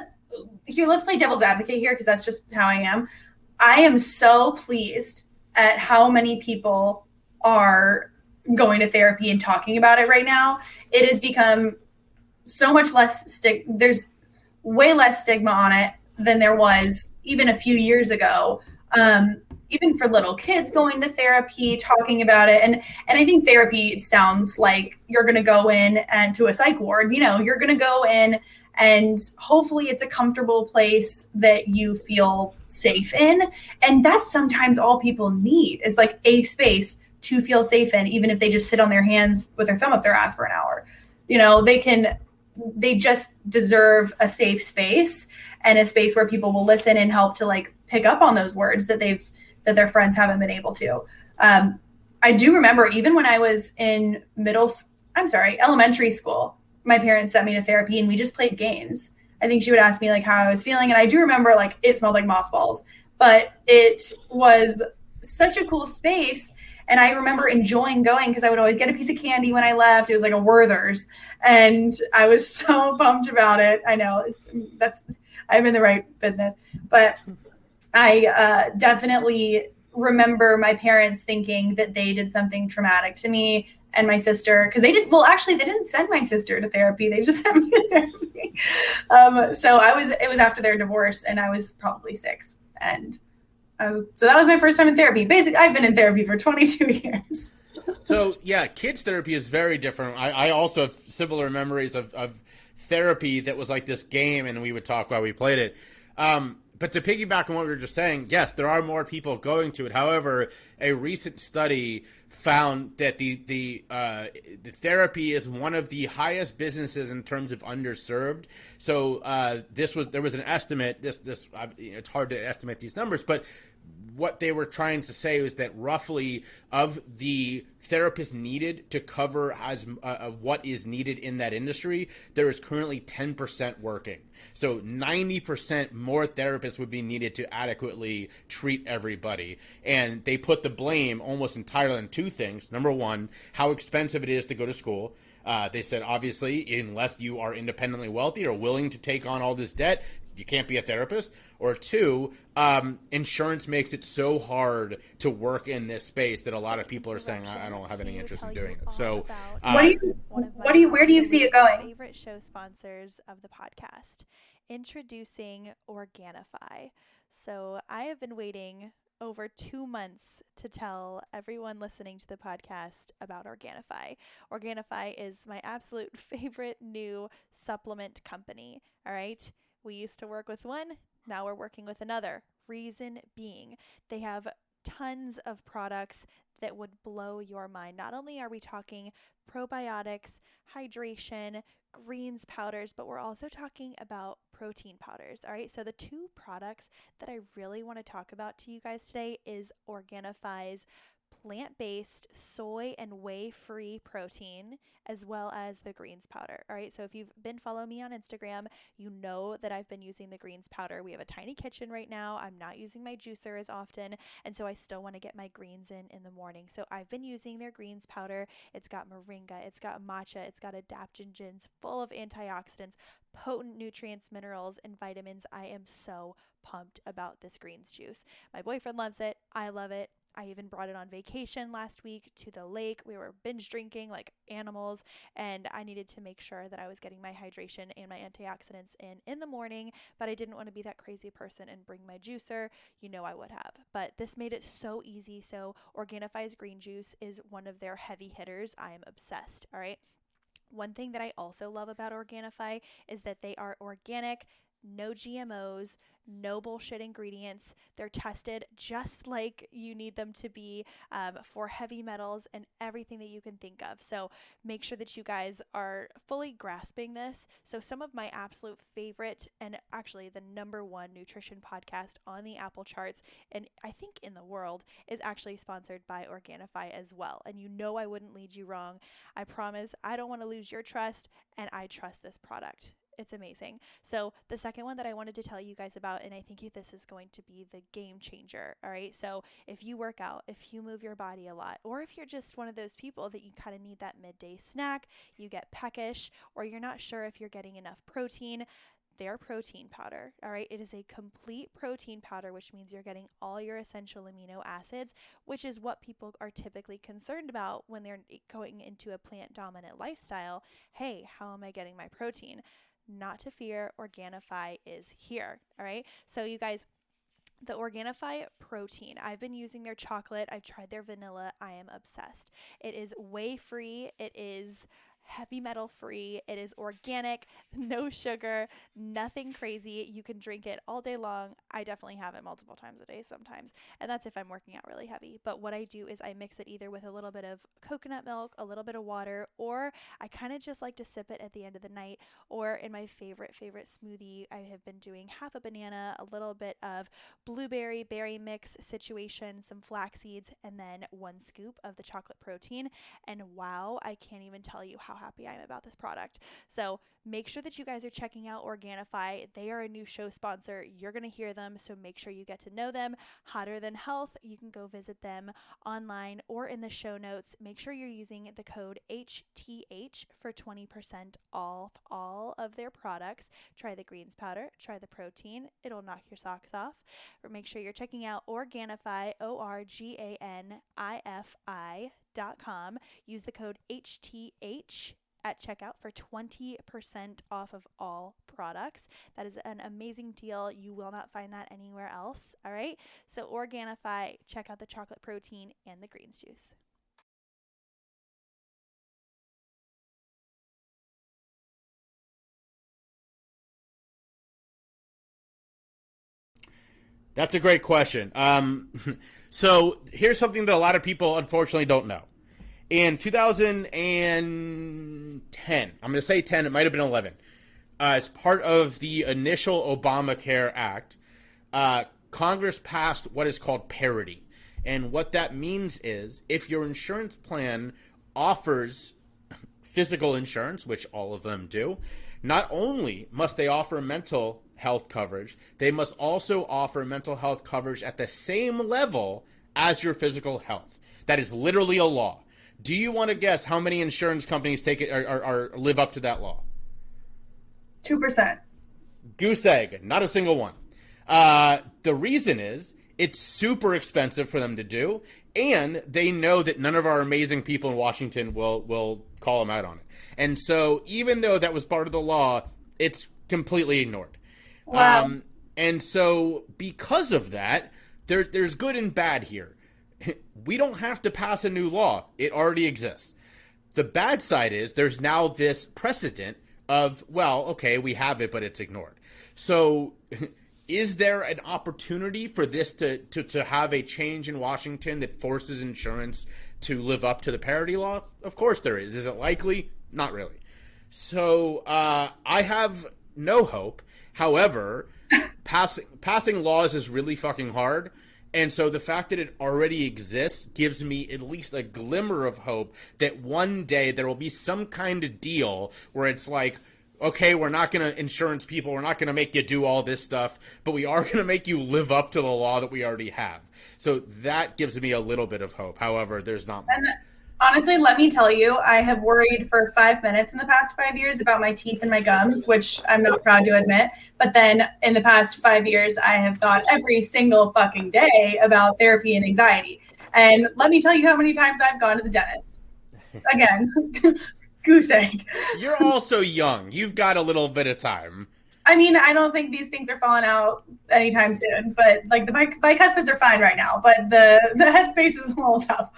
Here, let's play devil's advocate here, because that's just how I am. I am so pleased at how many people are going to therapy and talking about it right now. It has become so much less way less stigma on it than there was even a few years ago. Even for little kids going to therapy, talking about it. And I think therapy sounds like you're going to go in and to a psych ward, you're going to go in and hopefully it's a comfortable place that you feel safe in. And that's sometimes all people need is like a space to feel safe in, even if they just sit on their hands with their thumb up their ass for an hour. They just deserve a safe space and a space where people will listen and help to like pick up on those words that their friends haven't been able to. I do remember even when I was in elementary school, my parents sent me to therapy and we just played games. I think she would ask me like how I was feeling. And I do remember like it smelled like mothballs, but it was such a cool space. And I remember enjoying going because I would always get a piece of candy when I left. It was like a Werther's. And I was so pumped about it. I know I'm in the right business, but I definitely remember my parents thinking that they did something traumatic to me and my sister, because they didn't send my sister to therapy. They just sent me to therapy. So it was after their divorce and I was probably 6. And so that was my first time in therapy. Basically, I've been in therapy for 22 years. So yeah, kids therapy is very different. I also have similar memories of therapy that was like this game and we would talk while we played it. But to piggyback on what we were just saying, yes, there are more people going to it. However, a recent study found that the therapy is one of the highest businesses in terms of underserved. So there was an estimate. It's hard to estimate these numbers, but what they were trying to say was that roughly of the therapists needed to cover what is needed in that industry, there is currently 10% working. So 90% more therapists would be needed to adequately treat everybody. And they put the blame almost entirely on 2 things. Number one, how expensive it is to go to school. They said, obviously, unless you are independently wealthy or willing to take on all this debt, you can't be a therapist. Or 2, insurance makes it so hard to work in this space that a lot of people are saying, I don't have any interest in doing it. So, where do you see it going? Favorite show sponsors of the podcast, introducing Organifi. So I have been waiting over 2 months to tell everyone listening to the podcast about Organifi. Organifi is my absolute favorite new supplement company. All right. We used to work with one. Now we're working with another. Reason being, they have tons of products that would blow your mind. Not only are we talking probiotics, hydration, greens powders, but we're also talking about protein powders. All right. So the 2 products that I really want to talk about to you guys today is Organifi's plant-based soy and whey-free protein, as well as the greens powder. All right, so if you've been following me on Instagram, you know that I've been using the greens powder. We have a tiny kitchen right now. I'm not using my juicer as often, and so I still want to get my greens in the morning. So I've been using their greens powder. It's got moringa, it's got matcha, it's got adaptogens, full of antioxidants, potent nutrients, minerals, and vitamins. I am so pumped about this greens juice. My boyfriend loves it. I love it. I even brought it on vacation last week to the lake. We were binge drinking like animals, and I needed to make sure that I was getting my hydration and my antioxidants in the morning, but I didn't want to be that crazy person and bring my juicer. You know I would have. But this made it so easy. So Organifi's green juice is one of their heavy hitters. I am obsessed. All right. One thing that I also love about Organifi is that they are organic, no GMOs, no bullshit ingredients. They're tested just like you need them to be for heavy metals and everything that you can think of. So make sure that you guys are fully grasping this. So some of my absolute favorite and actually the #1 nutrition podcast on the Apple charts, and I think in the world, is actually sponsored by Organifi as well. And you know I wouldn't lead you wrong. I promise I don't want to lose your trust, and I trust this product. It's amazing. So the second one that I wanted to tell you guys about, and I think this is going to be the game changer. All right. So if you work out, if you move your body a lot, or if you're just one of those people that you kind of need that midday snack, you get peckish, or you're not sure if you're getting enough protein, their protein powder. All right. It is a complete protein powder, which means you're getting all your essential amino acids, which is what people are typically concerned about when they're going into a plant dominant lifestyle. Hey, how am I getting my protein? not to fear. Organifi is here. All right. So you guys, the Organifi protein, I've been using their chocolate. I've tried their vanilla. I am obsessed. It is whey free. It is heavy metal free. It is organic, no sugar, nothing crazy. You can drink it all day long. I definitely have it multiple times a day sometimes, and that's if I'm working out really heavy. But what I do is I mix it either with a little bit of coconut milk, a little bit of water, or I kind of just like to sip it at the end of the night, or in my favorite smoothie, I have been doing half a banana, a little bit of blueberry berry mix situation, some flax seeds, and then 1 scoop of the chocolate protein. And wow, I can't even tell you how happy I am about this product. So make sure that you guys are checking out Organifi. They are a new show sponsor. You're going to hear them, so make sure you get to know them. Hotter Than Health, you can go visit them online or in the show notes. Make sure you're using the code HTH for 20% off all of their products. Try the greens powder, try the protein. It'll knock your socks off. Or make sure you're checking out Organifi, ORGANIFI.com. Use the code HTH at checkout for 20% off of all products. That is an amazing deal. You will not find that anywhere else. All right. So Organifi, check out the chocolate protein and the greens juice. That's a great question. So here's something that a lot of people unfortunately don't know. In 2010, I'm going to say 10, it might have been 11, as part of the initial Obamacare Act, Congress passed what is called parity. And what that means is if your insurance plan offers physical insurance, which all of them do, not only must they offer mental health coverage, they must also offer mental health coverage at the same level as your physical health. That is literally a law. Do you want to guess how many insurance companies take it or live up to that law? 2%. Goose egg, not a single one. The reason is it's super expensive for them to do, and they know that none of our amazing people in Washington will call them out on it. And so even though that was part of the law, it's completely ignored. Wow. And so because of that, there's good and bad here. We don't have to pass a new law. It already exists. The bad side is there's now this precedent of, well, okay, we have it, but it's ignored. So is there an opportunity for this to have a change in Washington that forces insurance to live up to the parity law? Of course there is. Is it likely? Not really. So I have no hope. However, passing laws is really fucking hard. And so the fact that it already exists gives me at least a glimmer of hope that one day there will be some kind of deal where it's like, okay, we're not going to insurance people, we're not going to make you do all this stuff, but we are going to make you live up to the law that we already have. So that gives me a little bit of hope. However, there's not much. And honestly, let me tell you, I have worried for 5 minutes in the past 5 years about my teeth and my gums, which I'm not proud to admit. But then in the past 5 years, I have thought every single fucking day about therapy and anxiety. And let me tell you how many times I've gone to the dentist. Again, goose egg. You're also young. You've got a little bit of time. I mean, I don't think these things are falling out anytime soon, but like the bicuspids are fine right now, but the headspace is a little tough.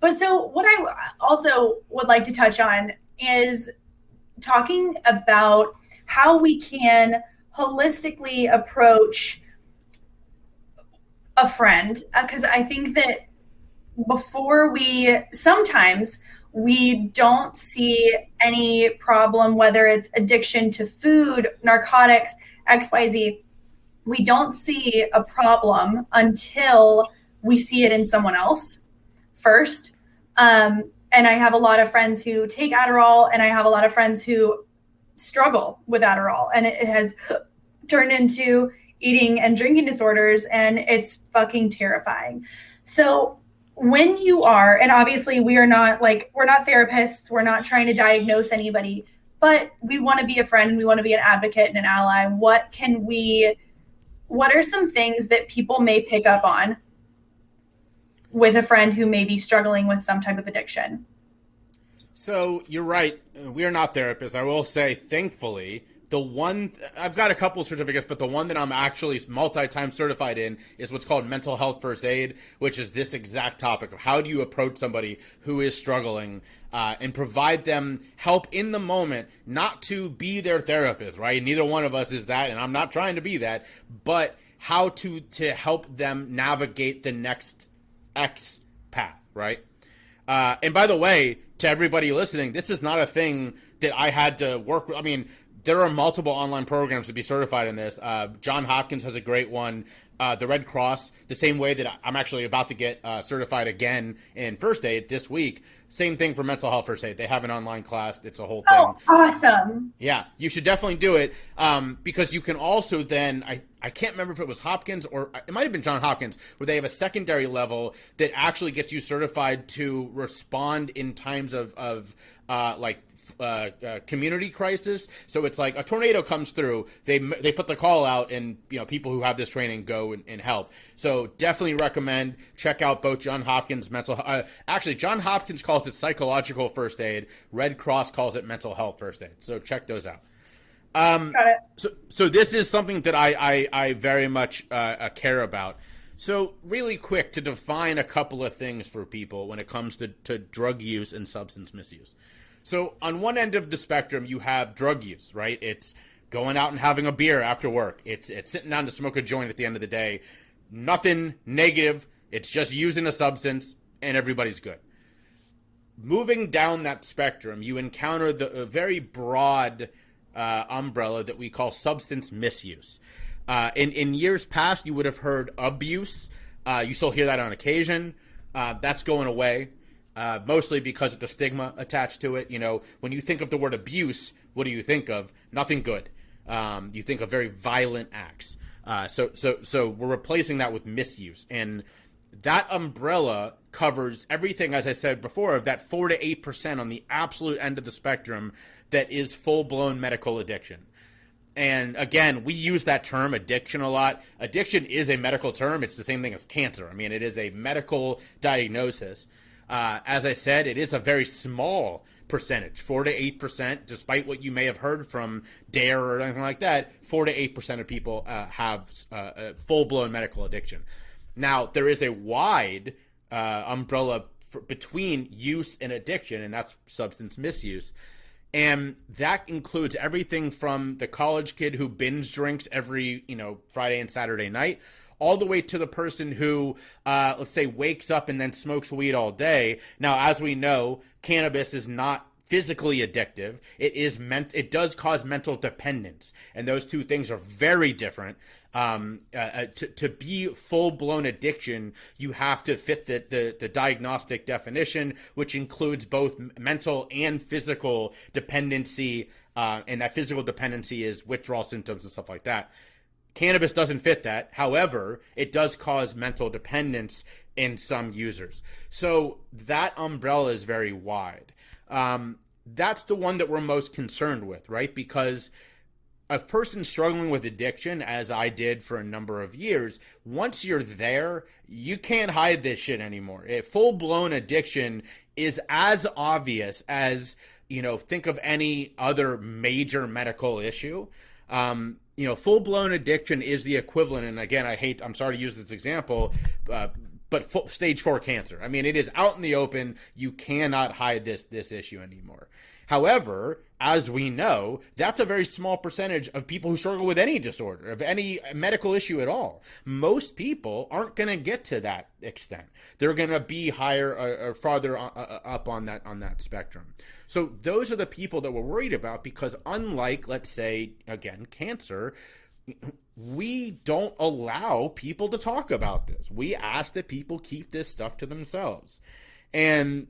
But so what I also would like to touch on is talking about how we can holistically approach a friend, because I think that sometimes we don't see any problem, whether it's addiction to food, narcotics, XYZ. We don't see a problem until we see it in someone else first. And I have a lot of friends who take Adderall, and I have a lot of friends who struggle with Adderall, and it has turned into eating and drinking disorders, and it's fucking terrifying. So when you are, and obviously we're not therapists, we're not trying to diagnose anybody, but we want to be a friend and we want to be an advocate and an ally. What are some things that people may pick up on with a friend who may be struggling with some type of addiction? So you're right. We are not therapists. I will say, thankfully, I've got a couple certificates, but the one that I'm actually multi-time certified in is what's called mental health first aid, which is this exact topic of how do you approach somebody who is struggling and provide them help in the moment, not to be their therapist, right? Neither one of us is that, and I'm not trying to be that, but how to help them navigate the next X path, right? And by the way, to everybody listening, this is not a thing that I had to work with. I mean, there are multiple online programs to be certified in this. John Hopkins has a great one. The Red Cross, the same way that I'm actually about to get certified again in first aid this week. Same thing for mental health first aid. They have an online class. It's a whole thing. Oh, awesome. Yeah, you should definitely do it because you can also then, I can't remember if it was Hopkins or it might have been John Hopkins, where they have a secondary level that actually gets you certified to respond in times of community crisis. So it's like a tornado comes through, they put the call out, and people who have this training go and help. So definitely recommend check out both John Hopkins actually John Hopkins calls it psychological first aid, Red Cross calls it mental health first aid. So check those out. Got it. So this is something that I very much care about. So really quick, to define a couple of things for people when it comes to drug use and substance misuse. So on one end of the spectrum, you have drug use, right? It's going out and having a beer after work. It's sitting down to smoke a joint at the end of the day. Nothing negative. It's just using a substance and everybody's good. Moving down that spectrum, you encounter the very broad umbrella that we call substance misuse. In years past, you would have heard abuse. You still hear that on occasion. That's going away. Mostly because of the stigma attached to it. When you think of the word abuse, what do you think of? Nothing good. You think of very violent acts. So we're replacing that with misuse. And that umbrella covers everything, as I said before, of that 4 to 8% on the absolute end of the spectrum that is full-blown medical addiction. And again, we use that term addiction a lot. Addiction is a medical term. It's the same thing as cancer. I mean, it is a medical diagnosis. As I said, it is a very small percentage, 4 to 8%, despite what you may have heard from DARE or anything like that. 4 to 8% of people have full-blown medical addiction. Now, there is a wide umbrella between use and addiction, and that's substance misuse. And that includes everything from the college kid who binge drinks every, Friday and Saturday night, all the way to the person who, let's say, wakes up and then smokes weed all day. Now, as we know, cannabis is not physically addictive. It does cause mental dependence, and those two things are very different. To be full-blown addiction, you have to fit the diagnostic definition, which includes both mental and physical dependency, and that physical dependency is withdrawal symptoms and stuff like that. Cannabis doesn't fit that. However, it does cause mental dependence in some users. So that umbrella is very wide. That's the one that we're most concerned with, right? Because a person struggling with addiction, as I did for a number of years, once you're there, you can't hide this shit anymore. Full-blown addiction is as obvious as, think of any other major medical issue. Full-blown addiction is the equivalent, and again, I'm sorry to use this example, but stage 4 cancer. I mean, it is out in the open. You cannot hide this issue anymore. However, as we know, that's a very small percentage of people who struggle with any disorder, of any medical issue at all. Most people aren't going to get to that extent. They're going to be higher or farther up on that spectrum. So those are the people that we're worried about, because unlike, let's say, again, cancer, we don't allow people to talk about this. We ask that people keep this stuff to themselves. And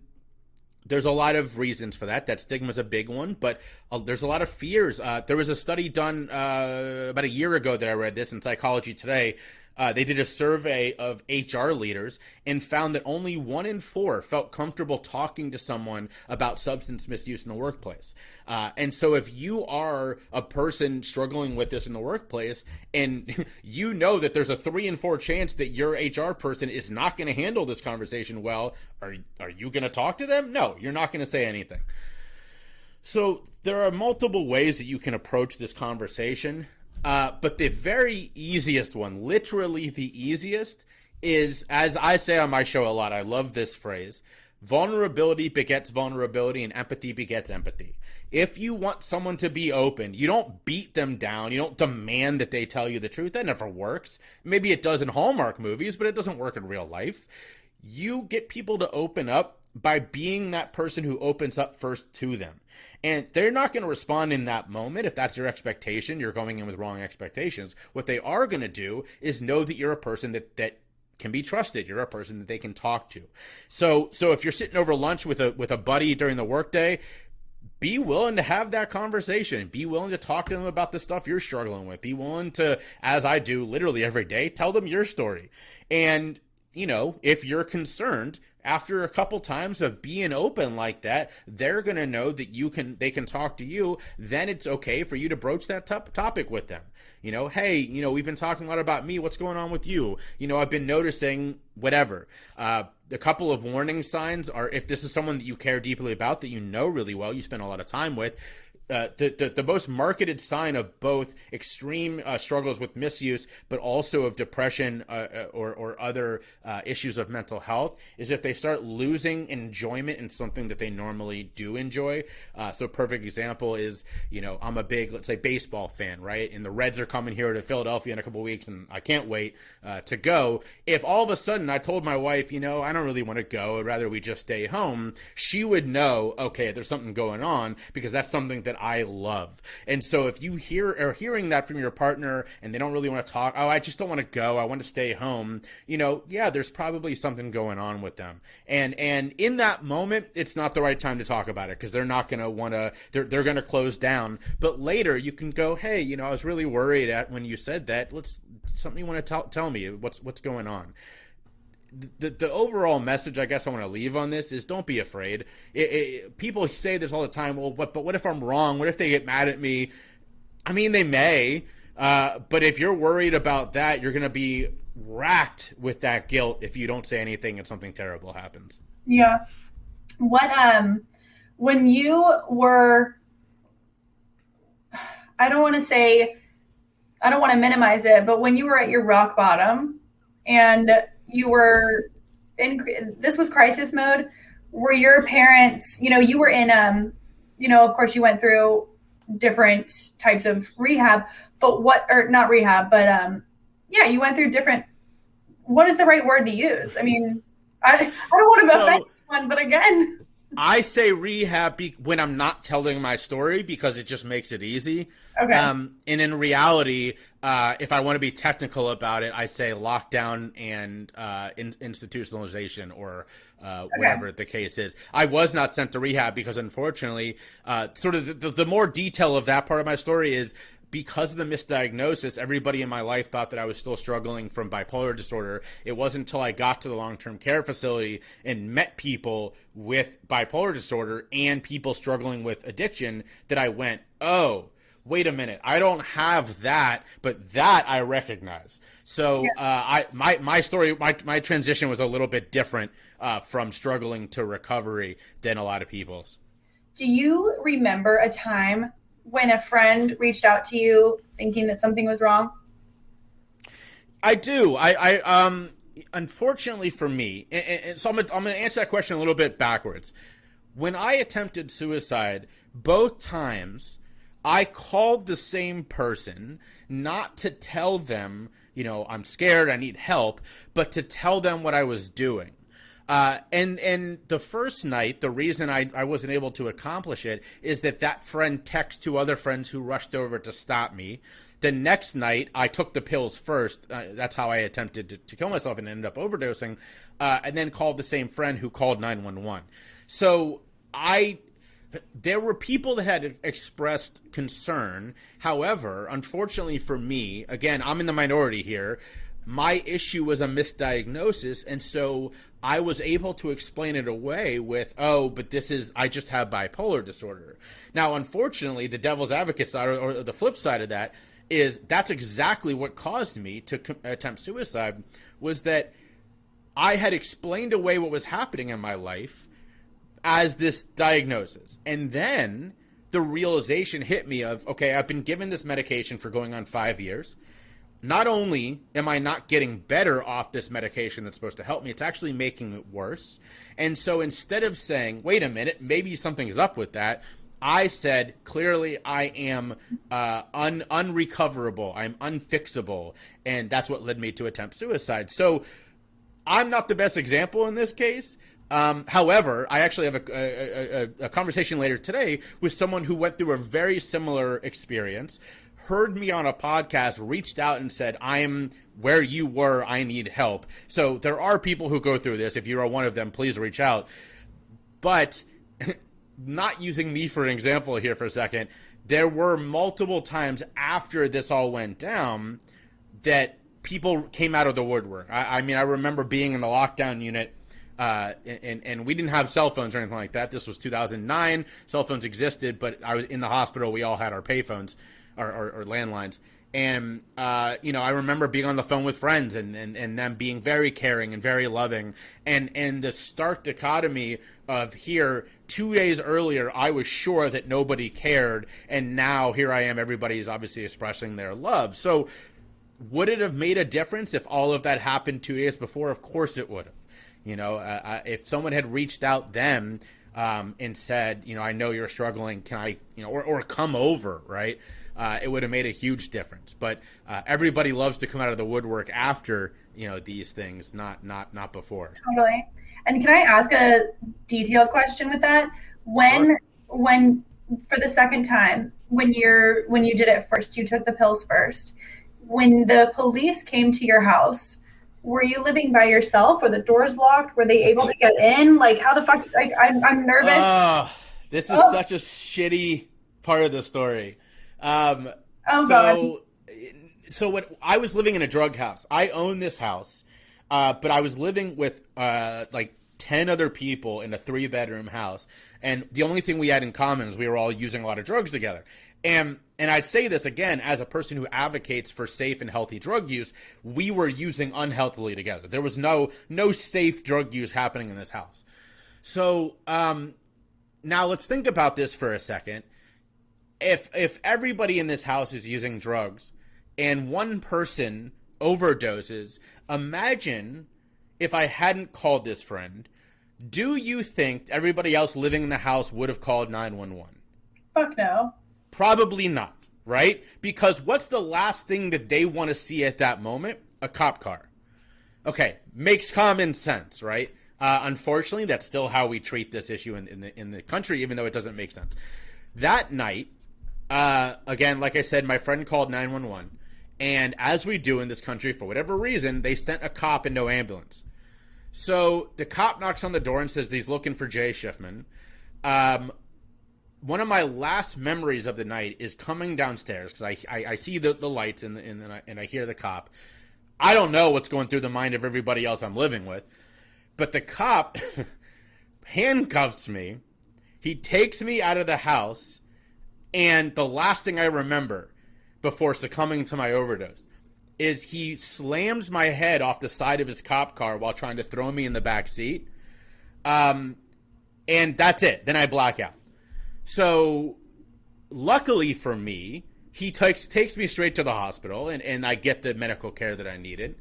there's a lot of reasons for that. That stigma is a big one, but there's a lot of fears. There was a study done about a year ago that I read this in Psychology Today They did a survey of HR leaders and found that only 1 in 4 felt comfortable talking to someone about substance misuse in the workplace. And so if you are a person struggling with this in the workplace and you know that there's a 3 in 4 chance that your HR person is not going to handle this conversation well, are you going to talk to them? No, you're not going to say anything. So there are multiple ways that you can approach this conversation. But the very easiest one, literally the easiest, is, as I say on my show a lot, I love this phrase, vulnerability begets vulnerability and empathy begets empathy. If you want someone to be open, you don't beat them down. You don't demand that they tell you the truth. That never works. Maybe it does in Hallmark movies, but it doesn't work in real life. You get people to open up by being that person who opens up first to them. And they're not going to respond in that moment. If that's your expectation, you're going in with wrong expectations. What they are going to do is know that you're a person that can be trusted. You're a person that they can talk to. So if you're sitting over lunch with a buddy during the workday, be willing to have that conversation. Be willing to talk to them about the stuff you're struggling with. Be willing to, as I do literally every day, tell them your story. And, you know, if you're concerned, after a couple times of being open like that, they're going to know that they can talk to you. Then it's okay for you to broach that topic with them. You know, hey, you know, we've been talking a lot about me. What's going on with you? You know, I've been noticing whatever. A couple of warning signs are, if this is someone that you care deeply about, that you know really well, you spend a lot of time with, the most marketed sign of both extreme struggles with misuse, but also of depression or other issues of mental health, is if they start losing enjoyment in something that they normally do enjoy. So a perfect example is, you know, I'm a big, let's say, baseball fan, right? And the Reds are coming here to Philadelphia in a couple of weeks, and I can't wait to go. If all of a sudden I told my wife, you know, I don't really want to go, I'd rather we just stay home, she would know, okay, there's something going on, because that's something that I love. And so if you are hearing that from your partner and they don't really want to talk, oh, I just don't want to go, I want to stay home, you know, yeah, there's probably something going on with them. And in that moment, it's not the right time to talk about it, because they're not going to want to, they're going to close down. But later you can go, hey, you know, I was really worried when you said that. Something you want to tell me, what's going on. The overall message I guess I want to leave on this is, don't be afraid. People say this all the time, well, but what if I'm wrong? What if they get mad at me? I mean, they may, but if you're worried about that, you're going to be racked with that guilt if you don't say anything and something terrible happens. Yeah. When you were, I don't want to minimize it, but when you were at your rock bottom and you were this was crisis mode, were your parents, you know, you were in, you know, of course you went through different types of rehab, but not rehab, but yeah, you went through different, what is the right word to use? I mean, I don't want to offend anyone, but again, I say rehab when I'm not telling my story, because it just makes it easy. Okay. And in reality, if I want to be technical about it, I say lockdown and institutionalization, or whatever the case is. I was not sent to rehab because, unfortunately, sort of the more detail of that part of my story is, because of the misdiagnosis, everybody in my life thought that I was still struggling from bipolar disorder. It wasn't until I got to the long-term care facility and met people with bipolar disorder and people struggling with addiction that I went, oh, wait a minute, I don't have that, but that I recognize. So my story, my transition was a little bit different from struggling to recovery than a lot of people's. Do you remember a time when a friend reached out to you thinking that something was wrong? I do. I unfortunately for me, and so I'm going to answer that question a little bit backwards. When I attempted suicide, both times I called the same person, not to tell them, you know, I'm scared, I need help, but to tell them what I was doing. And the first night, the reason I wasn't able to accomplish it is that friend texted 2 other friends who rushed over to stop me. The next night, I took the pills first. That's how I attempted to kill myself and ended up overdosing, and then called the same friend who called 911. So there were people that had expressed concern. However, unfortunately for me, again, I'm in the minority here. my issue was a misdiagnosis, and so I was able to explain it away with, but I just have bipolar disorder. Now, unfortunately, the devil's advocate side, or the flip side of that, is that's exactly what caused me to attempt suicide, was that I had explained away what was happening in my life as this diagnosis. And then the realization hit me of, okay, I've been given this medication for going on 5 years. Not only am I not getting better off this medication that's supposed to help me, it's actually making it worse. And so instead of saying, wait a minute, maybe something is up with that, I said, clearly I am unrecoverable, I'm unfixable, and that's what led me to attempt suicide. So I'm not the best example in this case. However, I actually have a conversation later today with someone who went through a very similar experience, heard me on a podcast, reached out and said, I am where you were, I need help. So there are people who go through this. If you are one of them, please reach out. But not using me for an example here for a second, there were multiple times after this all went down that people came out of the woodwork. I mean, I remember being in the lockdown unit, and we didn't have cell phones or anything like that. This was 2009. Cell phones existed, but I was in the hospital. We all had our payphones or landlines. And, I remember being on the phone with friends and them being very caring and very loving. And the stark dichotomy of here, 2 days earlier, I was sure that nobody cared. And now here I am, everybody's obviously expressing their love. So would it have made a difference if all of that happened 2 days before? Of course it would have. If someone had reached out then and said, I know you're struggling, can I, or come over, right? It would have made a huge difference. But everybody loves to come out of the woodwork after, these things, not before. Totally. And can I ask a detailed question with that? When for the second time, when you did it first, you took the pills first, when the police came to your house, were you living by yourself? Were the doors locked? Were they able to get in? Like, how the fuck? I'm nervous. This is such a shitty part of the story. God. So what? I was living in a drug house. I own this house, but I was living with like 10 other people in a 3-bedroom house, and the only thing we had in common is we were all using a lot of drugs together. And I say this again as a person who advocates for safe and healthy drug use. We were using unhealthily together. There was no safe drug use happening in this house. So now let's think about this for a second. If everybody in this house is using drugs and one person overdoses, imagine if I hadn't called this friend. Do you think everybody else living in the house would have called 911? Fuck no. Probably not, right? Because what's the last thing that they want to see at that moment? A cop car. Okay, makes common sense, right? Unfortunately, that's still how we treat this issue in the country, even though it doesn't make sense. That night, again, like I said, my friend called 911, and as we do in this country, for whatever reason, they sent a cop and no ambulance. So the cop knocks on the door and says he's looking for Jay Shifman. One of my last memories of the night is coming downstairs because I see the lights and I hear the cop. I don't know what's going through the mind of everybody else I'm living with, but the cop handcuffs me. He takes me out of the house, and the last thing I remember before succumbing to my overdose is he slams my head off the side of his cop car while trying to throw me in the back seat. And that's it. Then I black out. So luckily for me, he takes me straight to the hospital and I get the medical care that I needed.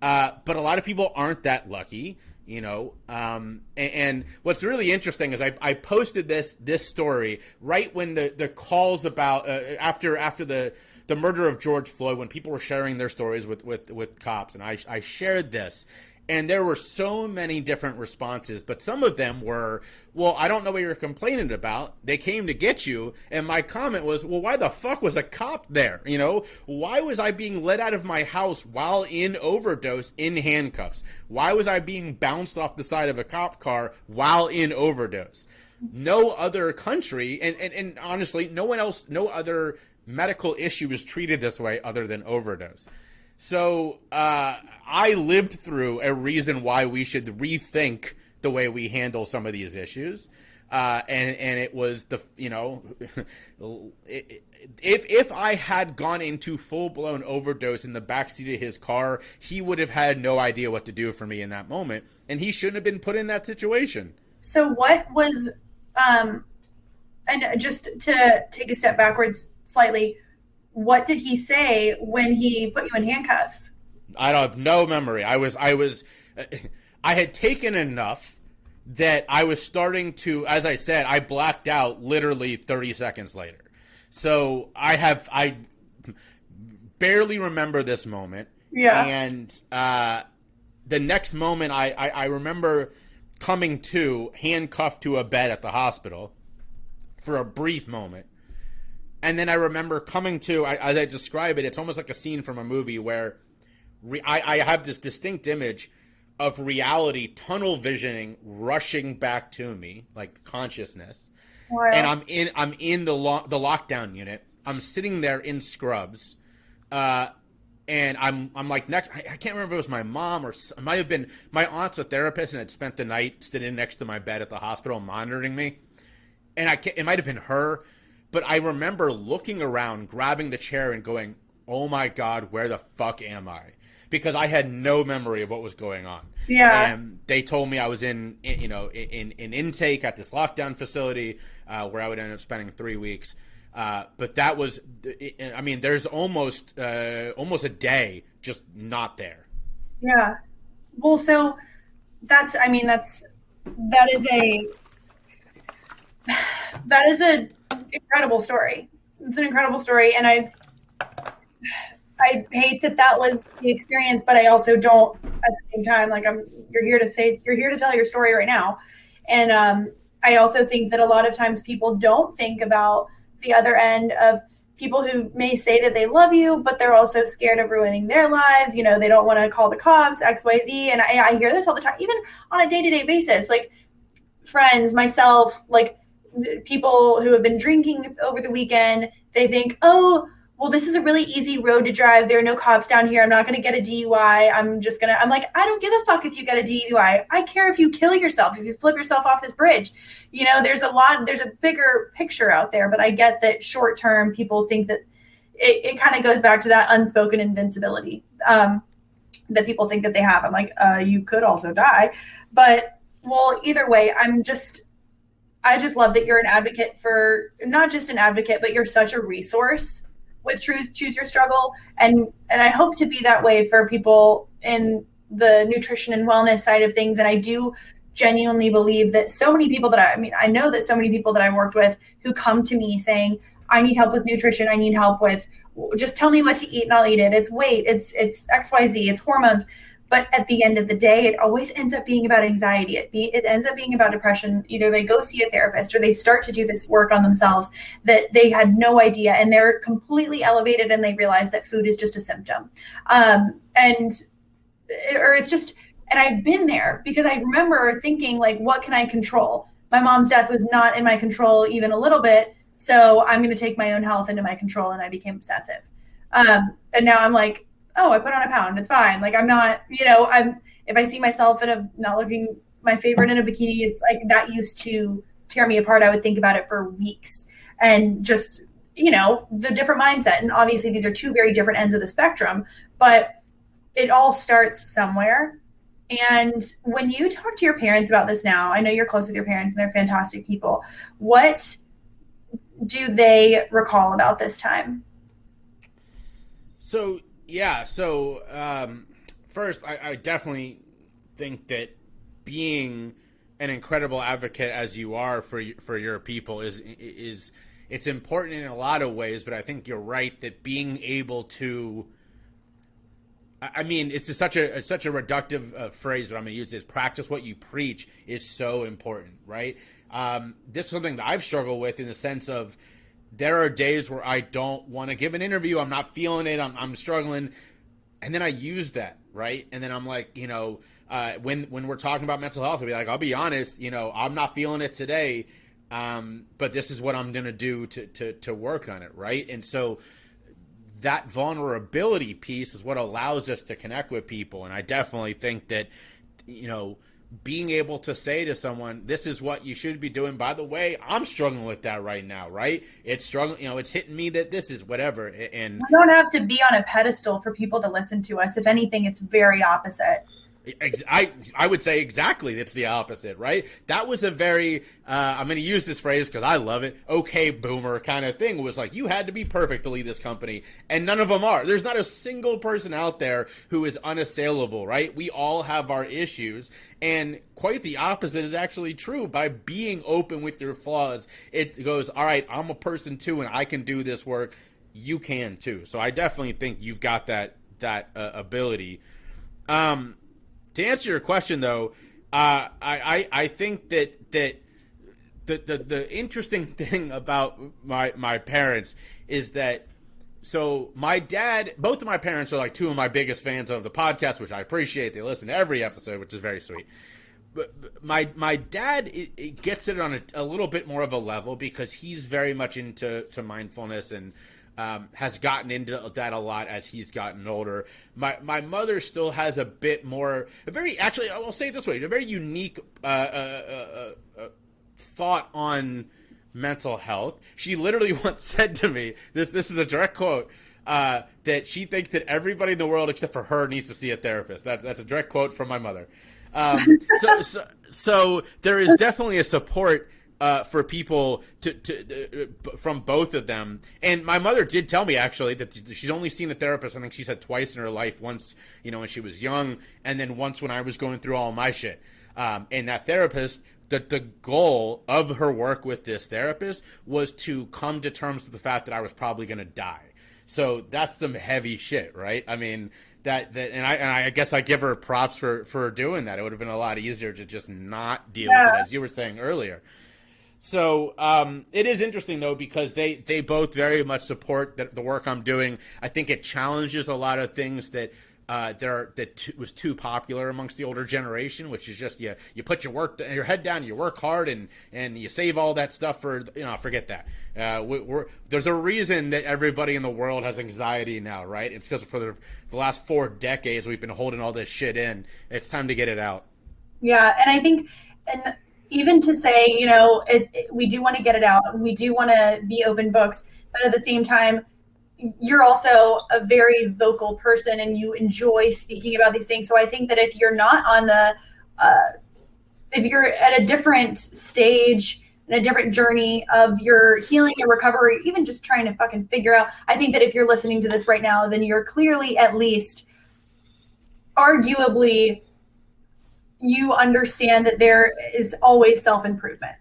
But a lot of people aren't that lucky, and what's really interesting is I posted this story right when the calls about after the murder of George Floyd, when people were sharing their stories with cops, and I shared this. And there were so many different responses, but some of them were, well, I don't know what you're complaining about. They came to get you. And my comment was, well, why the fuck was a cop there? Why was I being let out of my house while in overdose in handcuffs? Why was I being bounced off the side of a cop car while in overdose? No other country, and honestly, no one else, no other medical issue is treated this way other than overdose. So I lived through a reason why we should rethink the way we handle some of these issues. And it was if I had gone into full-blown overdose in the backseat of his car, he would have had no idea what to do for me in that moment. And he shouldn't have been put in that situation. So what was, and just to take a step backwards slightly, what did he say when he put you in handcuffs? I don't have no memory. I had taken enough that I was starting to, as I said, I blacked out literally 30 seconds later. So I barely remember this moment. Yeah. And the next moment I remember coming to, handcuffed to a bed at the hospital for a brief moment. And then I remember coming to, as I describe it, it's almost like a scene from a movie where I have this distinct image of reality tunnel visioning, rushing back to me, like consciousness. Wow. And I'm in the lockdown unit. I'm sitting there in scrubs, and I'm like next. I can't remember if it was my mom or it might have been my aunt's a therapist and had spent the night sitting next to my bed at the hospital monitoring me, and it might have been her, but I remember looking around, grabbing the chair, and going, "Oh my God, where the fuck am I?" Because I had no memory of what was going on. Yeah. And they told me I was in intake at this lockdown facility where I would end up spending 3 weeks. But that was, I mean, there's almost a day just not there. Yeah. Well, so that is a incredible story. It's an incredible story. And I I hate that was the experience, but I also don't at the same time, like you're here to tell your story right now. And I also think that a lot of times people don't think about the other end of people who may say that they love you, but they're also scared of ruining their lives. You know, they don't want to call the cops, XYZ. And I hear this all the time, even on a day-to-day basis, like friends, myself, like people who have been drinking over the weekend, they think, oh, well, this is a really easy road to drive. There are no cops down here. I'm not going to get a DUI. I'm like, I don't give a fuck if you get a DUI. I care if you kill yourself, if you flip yourself off this bridge. You know, there's a bigger picture out there, but I get that short term people think that it kind of goes back to that unspoken invincibility that people think that they have. I'm like, you could also die. But well, either way, I just love that you're an advocate for, not just an advocate, but you're such a resource with Choose Your Struggle. And I hope to be that way for people in the nutrition and wellness side of things. And I do genuinely believe that so many people I know that so many people that I worked with who come to me saying, I need help with nutrition. I need help with, just tell me what to eat and I'll eat it. It's weight, it's XYZ, it's hormones. But at the end of the day, it always ends up being about anxiety. It ends up being about depression. Either they go see a therapist or they start to do this work on themselves that they had no idea, and they're completely elevated and they realize that food is just a symptom. And I've been there because I remember thinking, like, what can I control? My mom's death was not in my control even a little bit. So I'm going to take my own health into my control. And I became obsessive. And now I'm like, oh, I put on a pound. It's fine. Like, I'm not, if I see myself not looking my favorite in a bikini, it's like that used to tear me apart. I would think about it for weeks and just, the different mindset. And obviously these are two very different ends of the spectrum, but it all starts somewhere. And when you talk to your parents about this now, I know you're close with your parents and they're fantastic people. What do they recall about this time? So first, I definitely think that being an incredible advocate as you are for your people is it's important in a lot of ways, but I think you're right that being able to, I mean, it's just such a reductive phrase, but I'm going to use is practice what you preach is so important, right? This is something that I've struggled with in the sense of there are days where I don't want to give an interview. I'm not feeling it. I'm struggling. And then I use that, right? And then I'm like, when we're talking about mental health, I'll be honest, I'm not feeling it today. But this is what I'm going to do to work on it, right? And so that vulnerability piece is what allows us to connect with people. And I definitely think that, you know, being able to say to someone, this is what you should be doing. By the way, I'm struggling with that right now, right? It's struggling, you know, it's hitting me that this is whatever. And we don't have to be on a pedestal for people to listen to us. If anything, it's very opposite. I would say exactly it's the opposite, right? That was a very, I'm going to use this phrase because I love it, okay boomer kind of thing. It was like, you had to be perfect to lead this company, and none of them are. There's not a single person out there who is unassailable, right? We all have our issues, and quite the opposite is actually true. By being open with your flaws, it goes, all right, I'm a person too, and I can do this work. You can too. So I definitely think you've got that ability. To answer your question, though, I think that the interesting thing about my parents is that, so my dad, both of my parents are like two of my biggest fans of the podcast, which I appreciate. They listen to every episode, which is very sweet. But my dad it gets it on a little bit more of a level because he's very much into mindfulness and has gotten into that a lot as he's gotten older. My mother still has a bit more, actually, I'll say it this way, a very unique thought on mental health. She literally once said to me, this is a direct quote, that she thinks that everybody in the world except for her needs to see a therapist. That's a direct quote from my mother. So there is definitely a support for people to from both of them. And my mother did tell me actually that she's only seen a therapist, I think she said twice in her life, once, you know, when she was young, and then once when I was going through all my shit. And that therapist, the goal of her work with this therapist was to come to terms with the fact that I was probably going to die. So that's some heavy shit, right? I mean, and I guess I give her props for doing that. It would have been a lot easier to just not deal with it, as you were saying earlier. So it is interesting, though, because they both very much support the work I'm doing. I think it challenges a lot of things that was too popular amongst the older generation, which is just you put your head down, you work hard, and you save all that stuff for, you know, forget that. There's a reason that everybody in the world has anxiety now, right? It's because for the last 4 decades we've been holding all this shit in. It's time to get it out. Yeah, and I think, and even to say, you know, we do want to get it out, and we do want to be open books, but at the same time, you're also a very vocal person and you enjoy speaking about these things. So I think that if you're not on if you're at a different stage and a different journey of your healing and recovery, even just trying to fucking figure out, I think that if you're listening to this right now, then you're clearly, at least arguably, you understand that there is always self-improvement.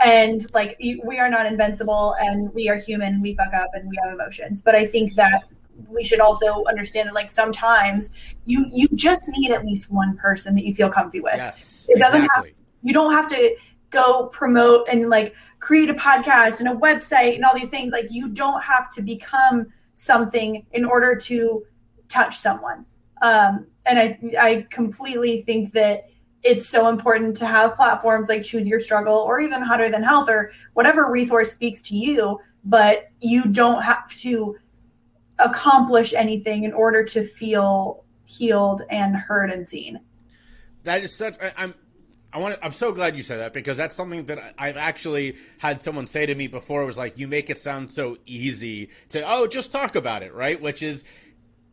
And like, we are not invincible, and we are human, we fuck up, and we have emotions. But I think that we should also understand that, like, sometimes you just need at least one person that you feel comfy with. Yes, it doesn't exactly. You don't have to go promote and like create a podcast and a website and all these things. Like, you don't have to become something in order to touch someone. And I completely think that it's so important to have platforms like Choose Your Struggle or even Hotter Than Health or whatever resource speaks to you, but you don't have to accomplish anything in order to feel healed and heard and seen. That is such, I'm so glad you said that, because that's something that I've actually had someone say to me before. It was like, you make it sound so easy to, just talk about it, right? Which is,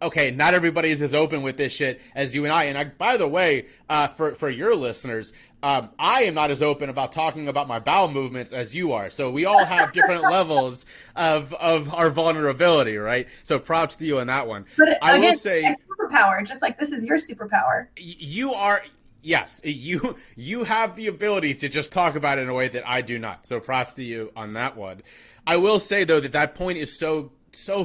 okay, not everybody is as open with this shit as you and I. And by the way, for your listeners, I am not as open about talking about my bowel movements as you are. So we all have different levels of our vulnerability, right? So props to you on that one. But I again, will say, superpower, just like this is your superpower. You are, yes, you have the ability to just talk about it in a way that I do not. So props to you on that one. I will say, though, that point is so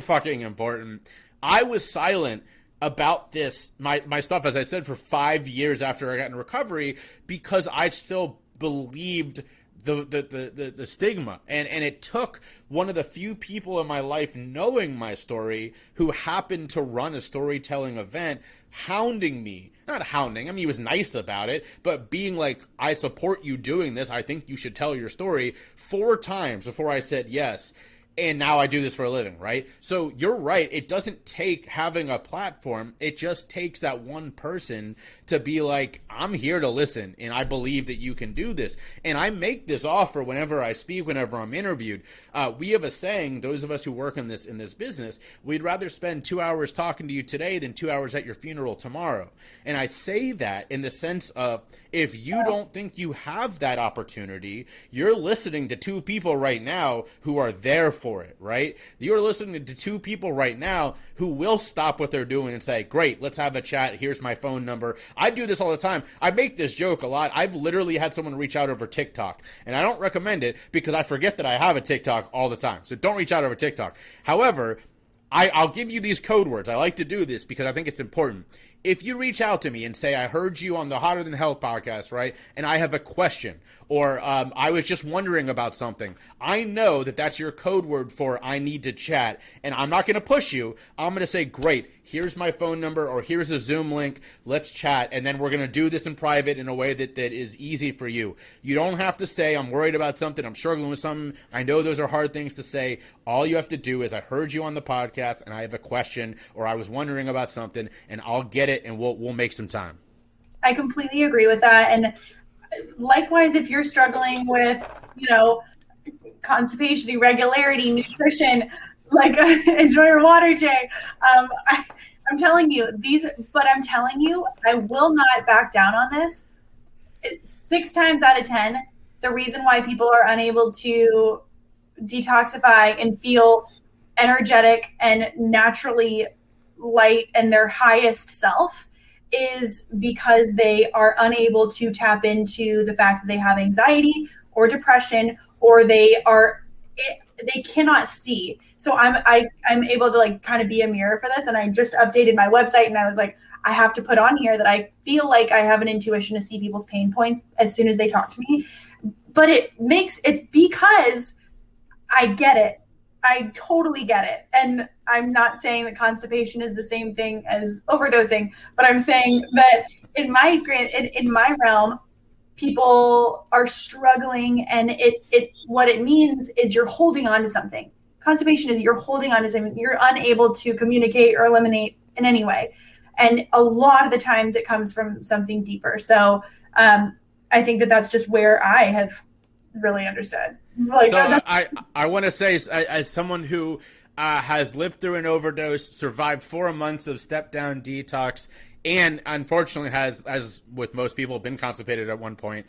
fucking important. I was silent about this, my stuff, as I said, for 5 years after I got in recovery, because I still believed the stigma. And it took one of the few people in my life knowing my story, who happened to run a storytelling event, hounding me. Not hounding, I mean, he was nice about it, but being like, I support you doing this, I think you should tell your story, 4 times before I said yes. and now I do this for a living, right? So you're right. It doesn't take having a platform. It just takes that one person to be like, I'm here to listen, and I believe that you can do this. And I make this offer whenever I speak, whenever I'm interviewed. We have a saying, those of us who work in this business, we'd rather spend 2 hours talking to you today than 2 hours at your funeral tomorrow. And I say that in the sense of, if you don't think you have that opportunity, you're listening to two people right now who are there for it, right? You're listening to two people right now who will stop what they're doing and say, great, let's have a chat. Here's my phone number. I do this all the time. I make this joke a lot. I've literally had someone reach out over TikTok, and I don't recommend it because I forget that I have a TikTok all the time. So don't reach out over TikTok. However, I'll give you these code words. I like to do this because I think it's important. If you reach out to me and say, I heard you on the Hotter Than Health podcast, right, and I have a question, or I was just wondering about something, I know that that's your code word for I need to chat, and I'm not going to push you. I'm going to say, great, here's my phone number, or here's a Zoom link, let's chat, and then we're going to do this in private in a way that is easy for you. You don't have to say, I'm worried about something, I'm struggling with something. I know those are hard things to say. All you have to do is, I heard you on the podcast, and I have a question, or I was wondering about something, and I'll get it, and we'll make some time. I completely agree with that. And likewise, if you're struggling with, constipation, irregularity, nutrition, like enjoy your water, Jay. I'm telling you, I will not back down on this. 6 times out of 10, the reason why people are unable to detoxify and feel energetic and naturally light and their highest self is because they are unable to tap into the fact that they have anxiety or depression, or they cannot see. So I'm able to kind of be a mirror for this. And I just updated my website, and I was like, I have to put on here that I feel like I have an intuition to see people's pain points as soon as they talk to me. But it's because I get it. I totally get it. And I'm not saying that constipation is the same thing as overdosing, but I'm saying that in my realm, people are struggling, and what it means is you're holding on to something. Constipation is you're holding on to something. You're unable to communicate or eliminate in any way. And a lot of the times it comes from something deeper. So I think that that's just where I have really understood. I want to say, as someone who has lived through an overdose, survived 4 months of step-down detox, and unfortunately has, as with most people, been constipated at one point.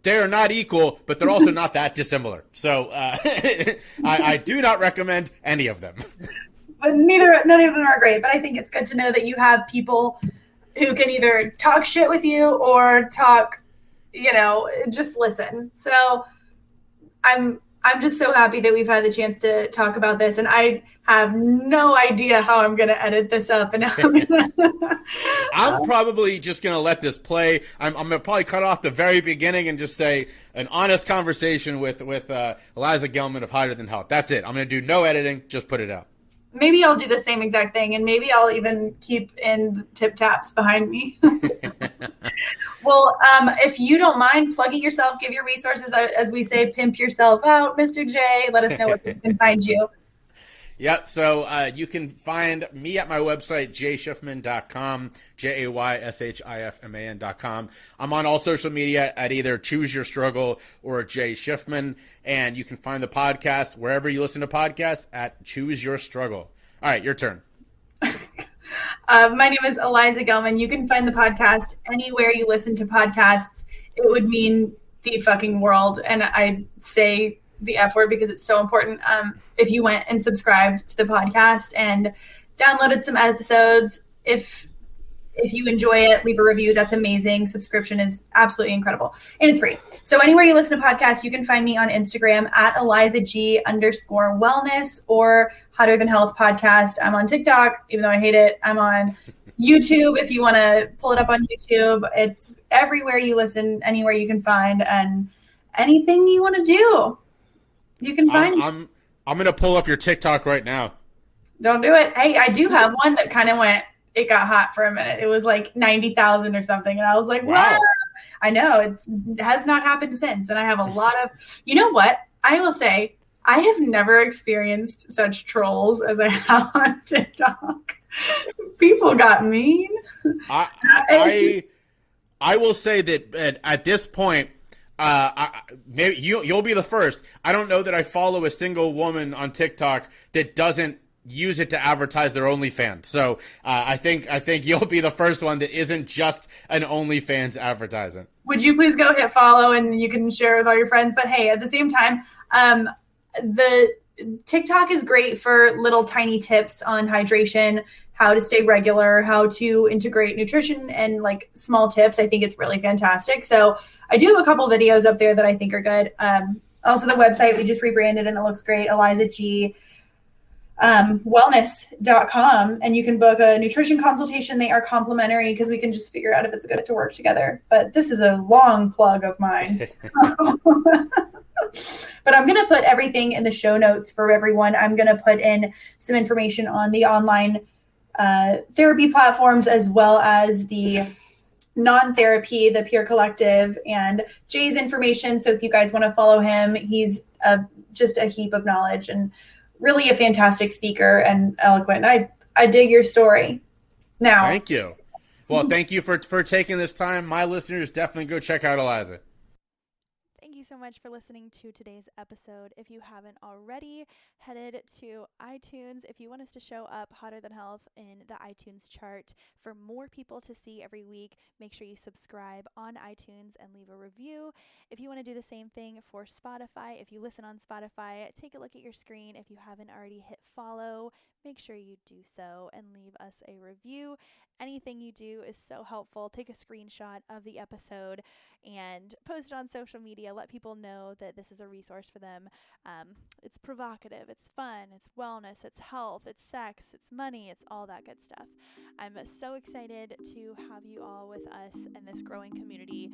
They're not equal, but they're also not that dissimilar. So I do not recommend any of them. But none of them are great. But I think it's good to know that you have people who can either talk shit with you or talk, just listen. So I'm just so happy that we've had the chance to talk about this, and I have no idea how I'm going to edit this up. And I'm probably just going to let this play. I'm going to probably cut off the very beginning and just say an honest conversation with Eliza Gelman of Hotter Than Health. That's it. I'm going to do no editing. Just put it out. Maybe I'll do the same exact thing, and maybe I'll even keep in tip taps behind me. Well, if you don't mind plugging yourself, give your resources, as we say, pimp yourself out, Mr. J. Let us know where we can find you. Yep. So you can find me at my website, jayshifman.com, JAYSHIFMAN.com. I'm on all social media at either Choose Your Struggle or Jay Shifman. And you can find the podcast wherever you listen to podcasts at Choose Your Struggle. All right, your turn. My name is Eliza Gelman. You can find the podcast anywhere you listen to podcasts. It would mean the fucking world. And I say the F word because it's so important. If you went and subscribed to the podcast and downloaded some episodes, if you enjoy it, leave a review. That's amazing. Subscription is absolutely incredible. And it's free. So anywhere you listen to podcasts, you can find me on Instagram at ElizaG_wellness or Hotter Than Health podcast. I'm on TikTok, even though I hate it. I'm on YouTube if you want to pull it up on YouTube. It's everywhere you listen, anywhere you can find, and anything you want to do, you can find. I'm going to pull up your TikTok right now. Don't do it. Hey, I do have one that kind of it got hot for a minute. It was like 90,000 or something. And I was like, wow. What? I know it has not happened since. And I have a lot of, you know what? I will say I have never experienced such trolls as I have on TikTok. People got mean. I will say that at this point, maybe you'll be the first. I don't know that I follow a single woman on TikTok that doesn't use it to advertise their OnlyFans. So I think you'll be the first one that isn't just an OnlyFans advertisement. Would you please go hit follow and you can share with all your friends? But hey, at the same time, the TikTok is great for little tiny tips on hydration, how to stay regular, how to integrate nutrition, and like small tips. I think it's really fantastic. So I do have a couple videos up there that I think are good. Also the website, we just rebranded and it looks great. Eliza G. Wellness.com, and you can book a nutrition consultation. They are complimentary because we can just figure out if it's good to work together. But this is a long plug of mine. But I'm going to put everything in the show notes for everyone. I'm going to put in some information on the online therapy platforms, as well as the non-therapy, the Peer Collective, and Jay's information. So if you guys want to follow him, he's just a heap of knowledge and really a fantastic speaker and eloquent. I dig your story. Now, thank you. Well, thank you for taking this time. My listeners, definitely go check out Eliza. Thank you so much for listening to today's episode. If you haven't already, headed to iTunes. If you want us to show up hotter than health in the iTunes chart for more people to see every week, make sure you subscribe on iTunes and leave a review. If you want to do the same thing for Spotify, if you listen on Spotify, take a look at your screen. If you haven't already hit follow, make sure you do so and leave us a review. Anything you do is so helpful. Take a screenshot of the episode and post it on social media. Let people know that this is a resource for them. It's provocative, it's fun, it's wellness, it's health, it's sex, it's money, it's all that good stuff. I'm so excited to have you all with us in this growing community.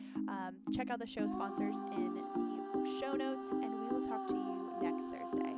Check out the show sponsors in the show notes, and we will talk to you next Thursday.